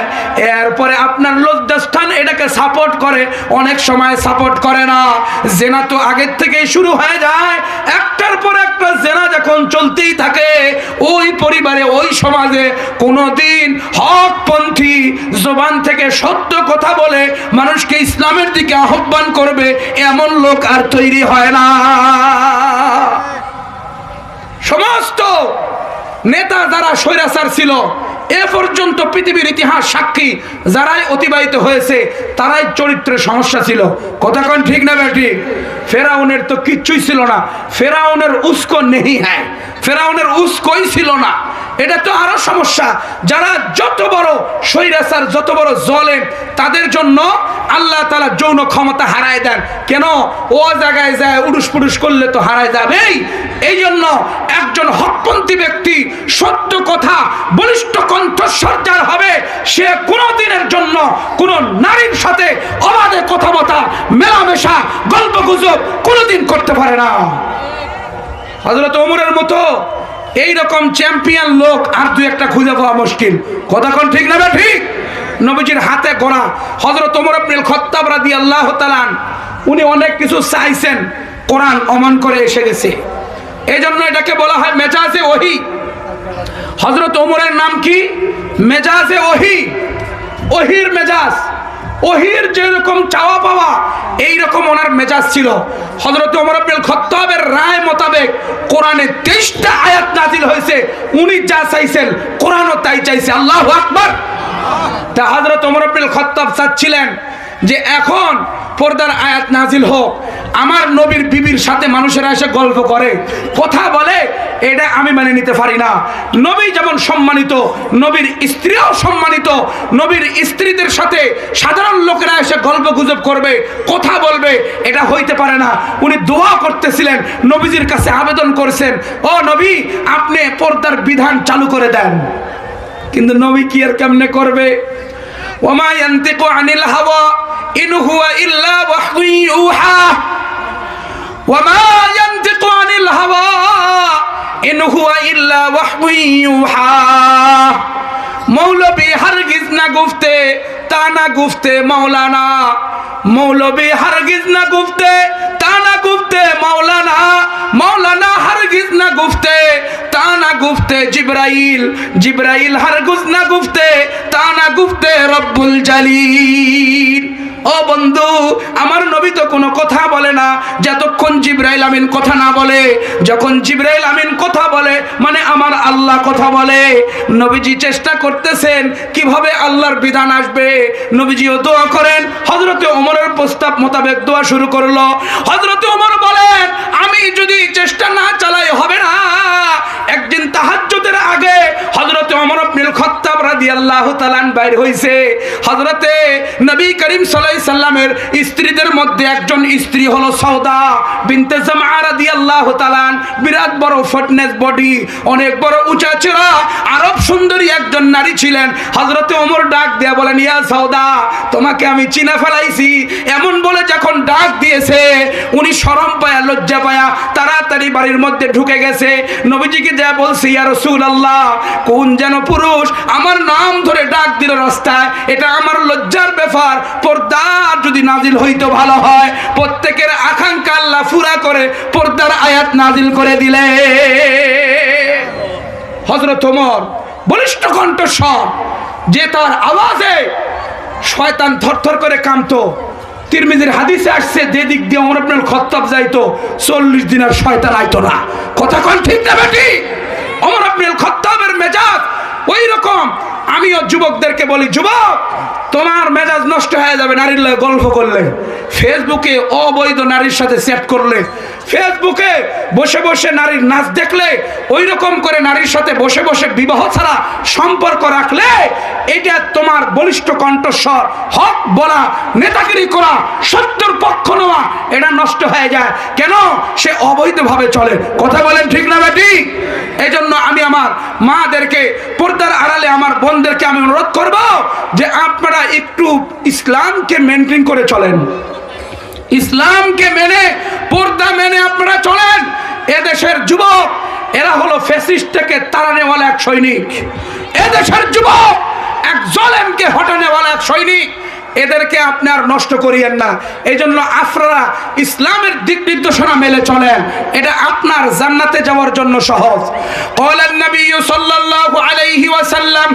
এরপরে আপনার লজ্জাস্থান এটাকে সাপোর্ট করে, অনেক সময় সাপোর্ট করে না। জেনা তো আগের থেকেই শুরু হয়ে যায়। একটার পর একটা জেনা যখন চলতেই থাকে, ওই পরিবারে, ওই সমাজে কোনোদিন হকপন্থী জবান থেকে সত্য কথা বলে মানুষকে ইসলামের দিকে আহ্বান করবে এমন লোক আর তৈরি হয় না। সমস্ত নেতা যারা স্বৈরাচার ছিল এ পর্যন্ত পৃথিবীর ইতিহাস সাক্ষী, যারাই অতিবাহিত হয়েছে তারাই চরিত্রের সমস্যা ছিল। কথা কোন ঠিক না বেঠিক? ফেরাউনের তো কিচ্ছুই ছিল না। ফেরাউনের উস্কো নেই হ্যাঁ, ফেরাউনের উস্কোই ছিল না। এটা তো আরো সমস্যা। যারা যত বড় স্বৈরাচার, যত বড় জালেম, তাদের জন্য আল্লাহ তাআলা যৌন ক্ষমতা হারায় দেন। কেন? ও জায়গায় যায় উড়ুস পুরুষ করলে তো হারায় যাবেই। এই জন্য একজন হকপন্থী ব্যক্তি, সত্য কথা, বলিষ্ঠ কণ্ঠস্বর যার হবে, সে কোনোদিনের জন্য কোন নারীর সাথে অবাধে কথাবার্তা, মেলামেশা, গল্প গুজব কোনোদিন করতে পারে না। হযরত ওমরের মতো এইরকম চ্যাম্পিয়ন লোক আর দুই একটা খুঁজে পাওয়া মুশকিল। কথা কোন ঠিক না ঠিক? নবীজির হাতে গড়া হযরত ওমর ইবনুল খাত্তাব রাদিয়াল্লাহু তাআলা, উনি অনেক কিছু চাইছেন, কোরআন অমন করে এসে গেছে। এই জন্য এটাকে বলা হয় মেজাজে ওহী। হযরত ওমরের নাম কি? মেজাজে ওহী। ওহীর মেজাজ, ওহীর যেরকম চাওয়া পাওয়া এইরকম ওনার মেজাজ ছিল। হযরত ওমর ইবনুল খাত্তাবের রায় মোতাবেক কোরআনে 23টা আয়াত নাজিল হয়েছে। উনি যা চাইছেন কোরআনও তাই চাইছে। আল্লাহু আকবার। তা হযরত ওমর ইবনুল খাত্তাব চাচ্ছিলেন যে এখন পর্দার আয়াত নাজিল হোক, আমার নবীর বিবির সাথে মানুষেরা এসে গল্প করে, কথা বলে, এটা আমি মেনে নিতে পারি না। নবী যেমন সম্মানিত, নবীর স্ত্রীও সম্মানিত। নবীর স্ত্রীদের সাথে সাধারণ লোকেরা এসে গল্প গুজব করবে, কথা বলবে, এটা হইতে পারে না। উনি দোয়া করতেছিলেন, নবীজির কাছে আবেদন করেছেন, ও নবী আপনি পর্দার বিধান চালু করে দেন। কিন্তু নবী কি আর কেমনে করবে? ওমা ইয়ান্তিকু আনিল হাওয়া ইন হুয়া ইল্লা ওয়াহয়ু ইউহা ওয়া মা ইয়ানতিকু আনিল হাওয়া ইন হুয়া ইল্লা ওয়াহয়ু ইউহা। মৌলবী হারগিজ না গুফতে তা না গুফতে মৌলানা, মৌলবী হারগিজ না গুফতে তা না গুফতে মৌলানা, মৌলানা হারগিজ না গুফতে তা না গুফতে জিবরাইল, জিবরাইল হারগিজ না গুফতে তা না গুফতে রব্বুল জালিল। ও বন্ধু, আমার নবী তো কোনো কথা বলে না যতক্ষণ জিবরাইল আমিন কথা না বলে। যখন জিবরাইল আমিন কথা বলে মানে আমার আল্লাহ কথা বলে। নবীজি চেষ্টা করতেছেন কিভাবে আল্লাহর বিধান আসবে। নবীজিও দোয়া করেন। হযরতে ওমরের প্রস্তাব মোতাবেক দোয়া শুরু করলো। হযরতে ওমর বলেন, আমি যদি চেষ্টা না চালাই হবে না। একদিন তাহাজ্জুদের আগে হযরতে ওমর ইবনুল খাত্তাব রাদিয়াল্লাহু তাআলা বাইর হইছে। হযরতে নবী করিম সাল্লাল্লাহু আলাইহি সাল্লামের স্ত্রীদের মধ্যে একজন স্ত্রী হলো সাউদা বিনতে জামআ রাদিয়াল্লাহু তাআলা। বিরাট বড় ফিটনেস বডি, অনেক বড় উঁচা চেহারা, আরব সুন্দরী একজন নারী ছিলেন। হযরতে ওমর ডাক দিয়ে বলেন, ইয়া সাউদা, তোমাকে আমি চিনা ফেলাইছি। এমন বলে যখন ডাক দিয়েছে, উনি শরম পায়া লজ্জা পায়া তাড়াতাড়ি বাড়ির মধ্যে ঢুকে গেছে। নবীজিকে যা বলছে, ইয়া রাসূলুল্লাহ, কোন যেন পুরুষ আমার নাম ধরে ডাক দিল রাস্তায়, এটা আমার লজ্জার ব্যাপার। পর্দা যদি নাজিল হইতো ভালো হয়। প্রত্যেকের আকাঙ্ক্ষা আল্লাহ পুরা করে পর্দার আয়াত নাজিল করে দিলে। হযরত ওমর বলিষ্ঠ কণ্ঠস্বর, যে তার আওয়াজে শয়তান থরথর করে কাঁপতো। তিরমিজির হাদিসে আসছে, যে দিক দিয়ে ওমর ইবনুল খাত্তাব যাইতো 40 দিন আর শয়তান আইতো না। কথা কোন ঠিক না বেটি? ওমর ইবনুল খাত্তাবের মেজাজ ওই রকম। আমিও যুবকদেরকে বলি, যুবক, তোমার মেজাজ নষ্ট হয়ে যাবে নারীর লগে গল্প করলে, ফেসবুকে অবৈধ নারীর সাথে চ্যাট করলে, ফেসবুকে বসে বসে নারীর নাচ দেখলে, ওই রকম করে নারীর সাথে বসে বসে বিবাহ ছাড়া সম্পর্ক রাখলে, এটা তোমার বলিষ্ঠ কণ্ঠস্বর, হক বলা, নেতাগিরি করা, সত্যের পক্ষ নেওয়া, এটা নষ্ট হয়ে যায়। কেন? সে অবৈধভাবে চলে। কথা বলেন ঠিক না বেটি? এই জন্য আমি আমার মাদেরকে, পর্দার আড়ালে আমার বোনদেরকে আমি অনুরোধ করব যে আপনারা একটু ইসলামকে মেনটেন করে চলেন, ইসলামকে মেনে, পর্দা মেনে আপনারা চলেন। এদেশের যুবক এরা হলো ফ্যাসিস্ট থেকে তাড়ানেওয়ালা এক সৈনিক। এদেশের যুবক এক জালেমকে হটানেওয়ালা এক সৈনিক। এদেরকে আপনি আর নষ্ট করিয়েন না। এই জন্য আপনারা ইসলামের দিক নির্দেশনা মেলে চলেন, এটা আপনার জান্নাতে যাওয়ার জন্য সহজ। ক্বালান নবী সাল্লাল্লাহু আলাইহি ওয়াসাল্লাম,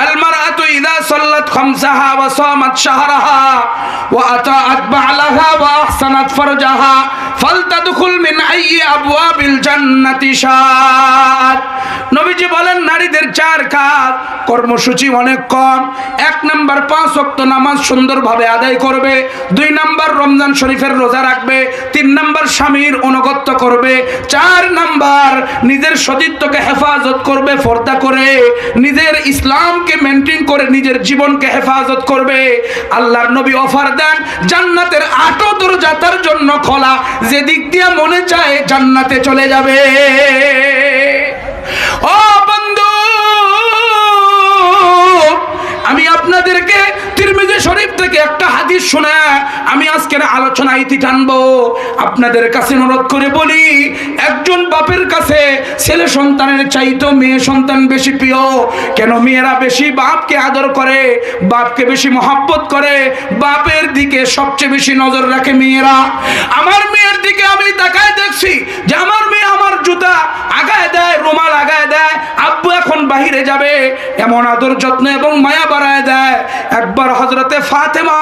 المرأة إذا صلت خمسها وصامت شهرها وأطاعت بعلها وأحسنت فرجها فلتدخل من أي أبواب الجنة شاءت। নবীজি বলেন, নারীদের 4 কাজ, কর্মসূচি অনেক কম। 1 নাম্বার 5 ওয়াক্ত নামাজ সুন্দরভাবে আদায় করবে। 2 নাম্বার রমজান শরীফের রোজা রাখবে। 3 নাম্বার স্বামীর অনুগত্য করবে। 4 নাম্বার নিজের সতীত্বকে হেফাজত করবে পর্দা করে, নিজের ইসলামকে মেনটেন করে নিজের জীবনকে হেফাজত করবে। আল্লাহর নবী অফার দেন, জান্নাতের 8 দরজা তার জন্য খোলা, যে দিক দিয়ে মনে চায় জান্নাতে চলে যাবে। ও বন্ধু, আমি আপনাদেরকে তিরমিজি শরীফ থেকে একটা হাদিস শোনা আমি আজকের আলোচনা ইতি টানবো। আপনাদের কাছে অনুরোধ করে বলি, একজন বাপের কাছে ছেলে সন্তানের চাইতো মেয়ে সন্তান বেশি প্রিয়। কেন? মেয়েরা বেশি বাপকে আদর করে, বাপকে বেশি মহব্বত করে, বাপের দিকে সবচেয়ে বেশি নজর রাখে মেয়েরা। আমার মেয়ের দিকে আমি তাকায় দেখছি যে আমার মেয়ে আমার জুতা আগায় দেয়, রুমাল আগায় দেয়, আব্বু এখন বাহিরে যাবে, এমন আদর যত্ন এবং মায়া বাড়ায় দেয়। একবার হযরতে ফাতেমা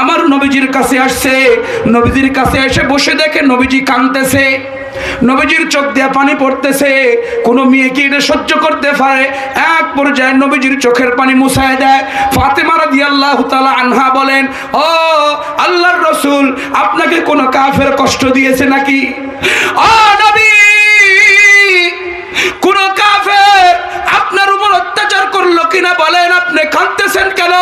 আমার নবীজির কাছে আসছে। নবীজির কাছে এসে বসে দেখে নবীজি কাঁদতেছে, নবীজির চোখ দিয়ে পানি পড়তেছে। কোন মেয়ে কি এটা সহ্য করতে পারে? এক পর্যায়ে নবীজির চোখের পানি মুছায় দেয়। ফাতেমা রাদিয়াল্লাহু তাআলা আনহা বলেন, ও আল্লাহর রাসূল, আপনাকে কোন কাফের কষ্ট দিয়েছে নাকি? ও নবী, কোন কাফের আপনার উপর অত্যাচার করলো কিনা বলেন, আপনি কাঁদতেছেন কেন?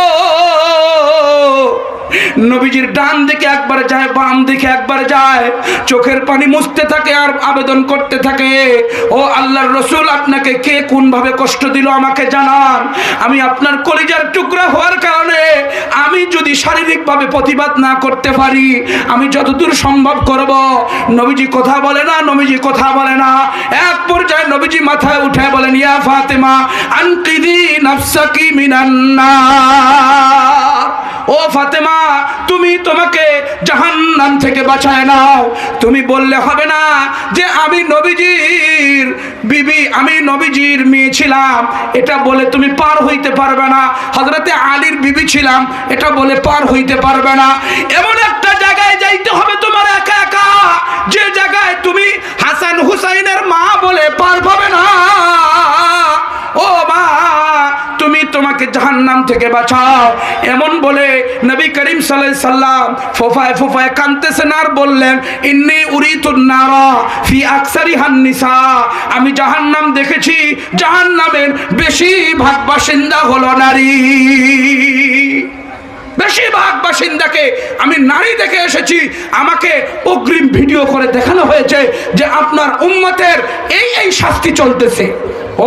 নবীজির ডান দিকে একবার যায়, বাম দিকে একবার যায়, চোখের পানি মুছতে থাকে আর আবেদন করতে থাকে, ও আল্লাহর রাসূল, আপনাকে কে কোন ভাবে কষ্ট দিল আমাকে জানান। আমি আপনার কলিজার টুকরা হওয়ার কারণে আমি যদি শারীরিকভাবে প্রতিবাদ না করতে পারি, আমি যতদূর সম্ভব করব। নবীজি কথা বলে না, নবীজি কথা বলে না। এক পর্যায়ে নবীজি মাথায় উঠে বলেন, ইয়া ফাতেমা আনকিদি নাফসাকি মিনান নার। ও ফাতেমা, তুমি তোমাকে জাহান্নাম থেকে বাঁচায় নাও। তুমি বললে হবে না যে আমি নবীজির বিবি, আমি নবীজির মেয়ে ছিলাম, এটা বলে তুমি পার হইতে পারবে না। হযরতে আলীর বিবি ছিলাম, এটা বলে পার হইতে পারবে না। এমন একটা জায়গায় যাইতে হবে তোমার একা একা, যে জায়গায় তুমি হাসান হুসাইনের মা বলে পার পাবে না। ও মা, তুমি তোমাকে জাহান্নাম থেকে বাঁচাও। এমন বলে নবী করিম সাল্লাল্লাহু আলাইহি সাল্লাম ফোফায় ফোফায় কাঁদতেছেন আর বললেন, ইন্নী উরিতুন নারা ফি আকসারিহান নিসা। আমি জাহান্নাম দেখেছি, জাহান্নামের বেশিরভাগ বাসিন্দা হলো নারী। বেশিরভাগ বাসিন্দাকে আমি নারী দেখে এসেছি। আমাকে অগ্রিম ভিডিও করে দেখানো হয়েছে যে আপনার উম্মতের এই এই শাস্তি চলতেছে।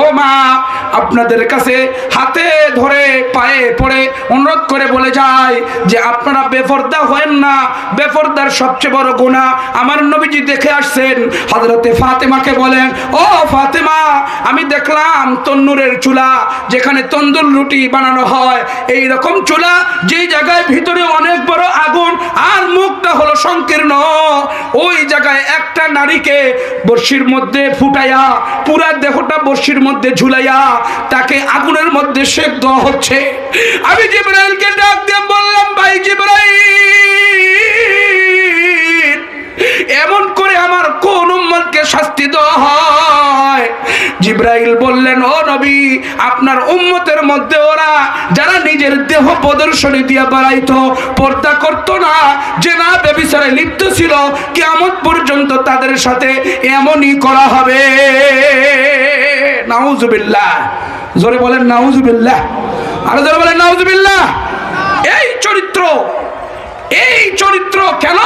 ও মা, আপনাদের কাছে হাতে ধরে পায়ে পড়ে অনুরোধ করে বলে যায় যে আপনারা বেপরদা হয়েন না। বেপরদার সবচেয়ে বড় গুনাহ আমার নবীজি দেখে আসছেন। হযরতে ফাতেমাকে বলেন, ও ফাতেমা, আমি দেখলাম তন্নুরের চুলা, যেখানে তন্দুর রুটি বানানো হয়, এই রকম চুলা, যেই জায়গায় ভিতরে অনেক বড় আগুন আর মুখটা হলো সংকীর্ণ, ওই জায়গায় একটা নারীকে বর্ষির মধ্যে ফুটাইয়া পুরা দেহটা বর্ষির মধ্যে ঝুলাইয়া তাকে আগুনের মধ্যে সেক দেওয়া হচ্ছে। আমি জিবরাইলকে ডাক দিয়ে বললাম, ভাই জিবরাইল, এমন করে আমার কোন উম্মতকে শাস্তি দেওয়া হয়? জিবরাইল বললেন, ও নবী, আপনার উম্মতের মধ্যে ওরা যারা নিজের দেহ প্রদর্শনী দিয়ে বেড়াইতো, পর্দা করতো না, জেনা ব্যভিচারে লিপ্ত ছিল, কিয়ামত পর্যন্ত তাদের সাথে এমনই করা হবে। নাউজুবিল্লাহ। জোরে বলেন নাউজুবিল্লাহ। আরো জোরে বলেন নাউজুবিল্লাহ। এই চরিত্র কেন?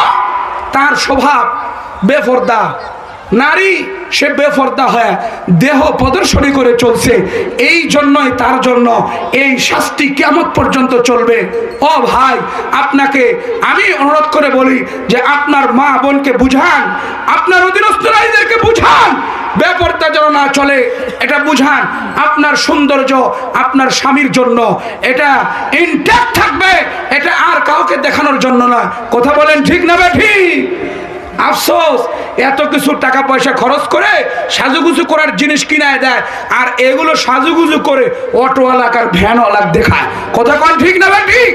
তার স্বভাব বেপরদা। নারী সে বেপরদা হয় দেহ প্রদর্শনী করে চলছে, এই জন্যই তার জন্য এই শাস্তি কিয়ামত পর্যন্ত চলবে। ও ভাই, আপনাকে আমি অনুরোধ করে বলি যে আপনার মা বোনকে বুঝান, আপনার অধীনস্থ নারীদেরকে বুঝান, বেপরদা যেন না চলে, এটা বুঝান। আপনার সৌন্দর্য আপনার স্বামীর জন্য, এটা ইনট্যাক্ট থাকবে, এটা আর কাউকে দেখানোর জন্য না। কথা বলেন ঠিক না ঠিক? আফসোস, এত কিছু টাকা পয়সা খরচ করে সাজুগুজু করার জিনিস কিনায় দেয়, আর এগুলো সাজুগুজু করে অটোওয়ালা আর ভ্যানওয়ালা দেখায়। কথা কোন ঠিক না ঠিক?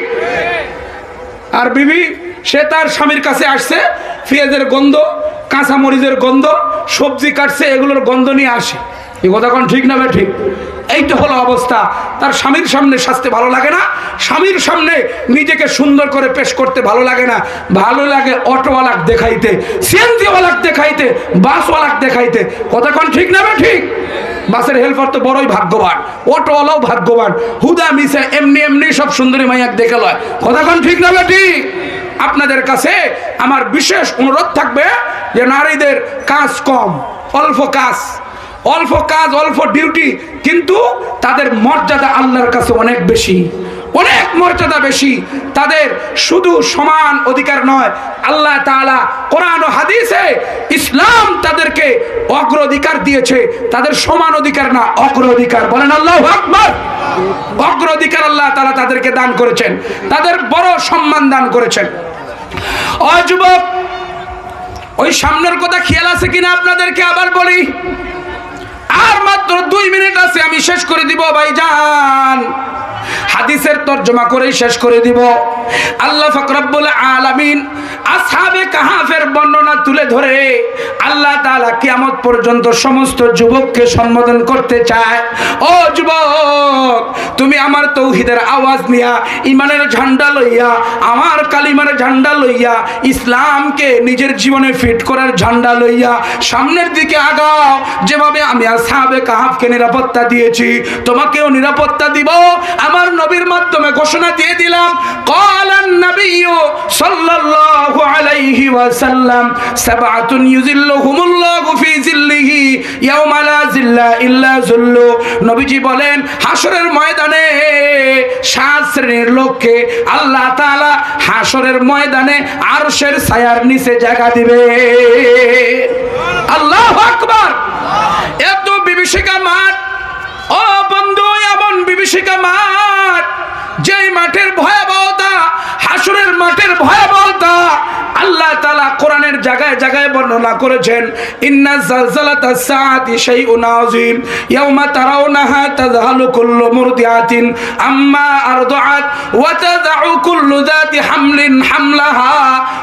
আর বিবি সে তার স্বামীর কাছে আসছে, পেঁয়াজের গন্ধ, কাঁচা মরিচের গন্ধ, সবজি কাটছে, এগুলোর গন্ধ নিয়ে আসে। এই কথা কোন ঠিক না ঠিক? এইটা হলো অবস্থা। তার স্বামীর সামনে সাজতে ভালো লাগে না, স্বামীর সামনে নিজেকে সুন্দর করে পেশ করতে ভালো লাগে না। ভালো লাগে অটোওয়ালাক দেখাইতে, সিএনজিওয়ালাক দেখাইতে, বাসওয়ালাক দেখাইতে। কথা কোন ঠিক না ঠিক? বাসের হেল্পার তো বড়ই ভাগ্যবান, অটোওয়ালাও ভাগ্যবান, হুদা মিশে এমনি এমনি সব সুন্দরী মাইয়াক দেখে লয়। কথা কোন ঠিক না ঠিক? আপনাদের কাছে আমার বিশেষ অনুরোধ থাকবে যে নারীদের কাজ কম, অল্প কাজ, অল্প ডিউটি, কিন্তু তাদের মর্যাদা আল্লাহর কাছে অনেক বেশি, অনেক মর্যাদা বেশি। তাদের শুধু সমান অধিকার নয়, আল্লাহ তাআলা কোরআন ও হাদিসে ইসলাম তাদেরকে অগ্রাধিকার দিয়েছে, তাদের সমান অধিকার না, অগ্রাধিকার। বলেন আল্লাহু আকবার। অগ্রাধিকার আল্লাহ তাআলা তাদেরকে দান করেছেন, তাদের বড় সম্মান দান করেছেন। ও যুবক, ওই সামনের কথা খেয়াল আছে কিনা আপনাদেরকে আবার বলি, আর মাত্র 2 মিনিট আছে, আমি শেষ করে দিব ভাইজান। হাদিসের তরজমা করেই শেষ করে দিব। আল্লাহ পাক রব্বুল আলামিন আসহাবে কাহাফের বর্ণনা তুলে ধরে আল্লাহ তাআলা কিয়ামত পর্যন্ত সমস্ত যুবককে সম্বোধন করতে চায়। ও যুবক, তুমি আমার তৌহিদের আওয়াজ নিয়া, ইমানের ঝান্ডা লইয়া, আমার কালিমার ঝান্ডা লইয়া, ইসলামকে নিজের জীবনে ফিট করার ঝান্ডা লইয়া সামনের দিকে আগাও। যেভাবে আমি আসহাবে কাহাফকে নিরাপত্তা নিরাপত্তা দিয়েছি, তোমাকেও নিরাপত্তা দিব। আমার নবীর মাধ্যমে ঘোষণা দিয়ে দিলাম, ক্বালান নাবিয়্যু সাল্লাল্লাহু আলাইহি ওয়াসাল্লাম সাবআতুন ইউযিল্লুহুমুল্লাহু ফি জিল্লিহি ইয়াওমা লা জিল্লা ইল্লা যুল্লু। নবীজি বলেন, হাসরের ময়দানে 7 শ্রেণীর লোককে আল্লাহ তাআলা হাসরের ময়দানে আরশের ছায়ার নিচে জায়গা দিবে। আল্লাহু আকবার। এত বিভীষিকা মাঠ, ও বন্ধু, এমন বিভীষিকা মাঠ, যেই মাঠের ভয়াবহতা, হাসরের মাঠের ভয়াবহতা আল্লাহ তাআলা কোরআনের জায়গায় জায়গায় বর্ণনা করেছেন। ইন্না জালজালাতাস সাআতি শাইউন আযীম ইয়াওমা তারাউনাহা তাযহালু কুল্লু মুরদিআতিন আম্মা আরদাআত ওয়া তাযউ কুল্লু যাতি হামলিন হামলাহা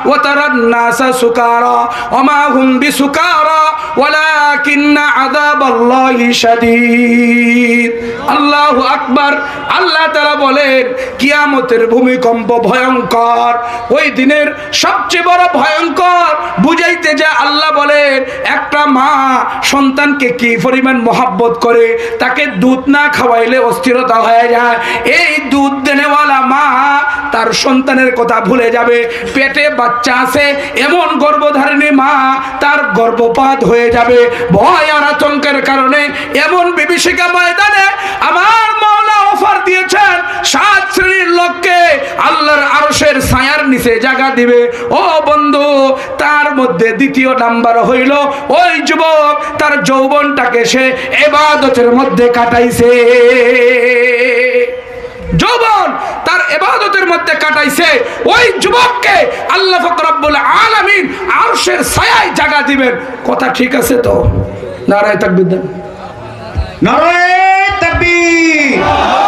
ওয়া তারান নাসা সুকারা ওয়া মা হুম বিসুকারা ওয়ালাকিন্না আযাবাল্লাহি শাদীদ। আল্লাহু আকবার। আল্লাহ তাআলা বলেন, কিয়ামতের ভূমিকম্প ভয়ঙ্কর। ওই দিনের সবচেয়ে বড় ভয়ঙ্কর বুঝাইতে যে আল্লাহ বলেন, একটা মা সন্তানকে কি পরিমাণ মহব্বত করে, তাকে দুধ না খাওয়াইলে অস্থিরতা হয়ে যায়। এই দুধ দেনেওয়ালা মা তার সন্তানের কথা ভুলে যাবে। পেটে বাচ্চা আছে এমন গর্ভধারিণী মা, তার গর্ভপাত হয়ে যাবে। ভয় আর আতঙ্কের কারণে এমন বিভীষিকা ময়দানে আমার মাওলা অফার দিয়েছেন, 7 শ্রেণীর লোককে আল্লাহর আরশের ছায়ার নিচে জায়গা দিবে। ও বন্ধু, তার মধ্যে দ্বিতীয় নাম্বার হইল ওই যুবক, তার যৌবনটাকে সে ইবাদতের মধ্যে কাটাইছে। যৌবন তার ইবাদতের মধ্যে কাটাইছে, ওই যুবককে আল্লাহ পাক রব্বুল আলামিন আরশের ছায়ায় জায়গা দিবেন। কথা ঠিক আছে তো? নারায়ে তাকবীর। নারায়ে তাকবীর।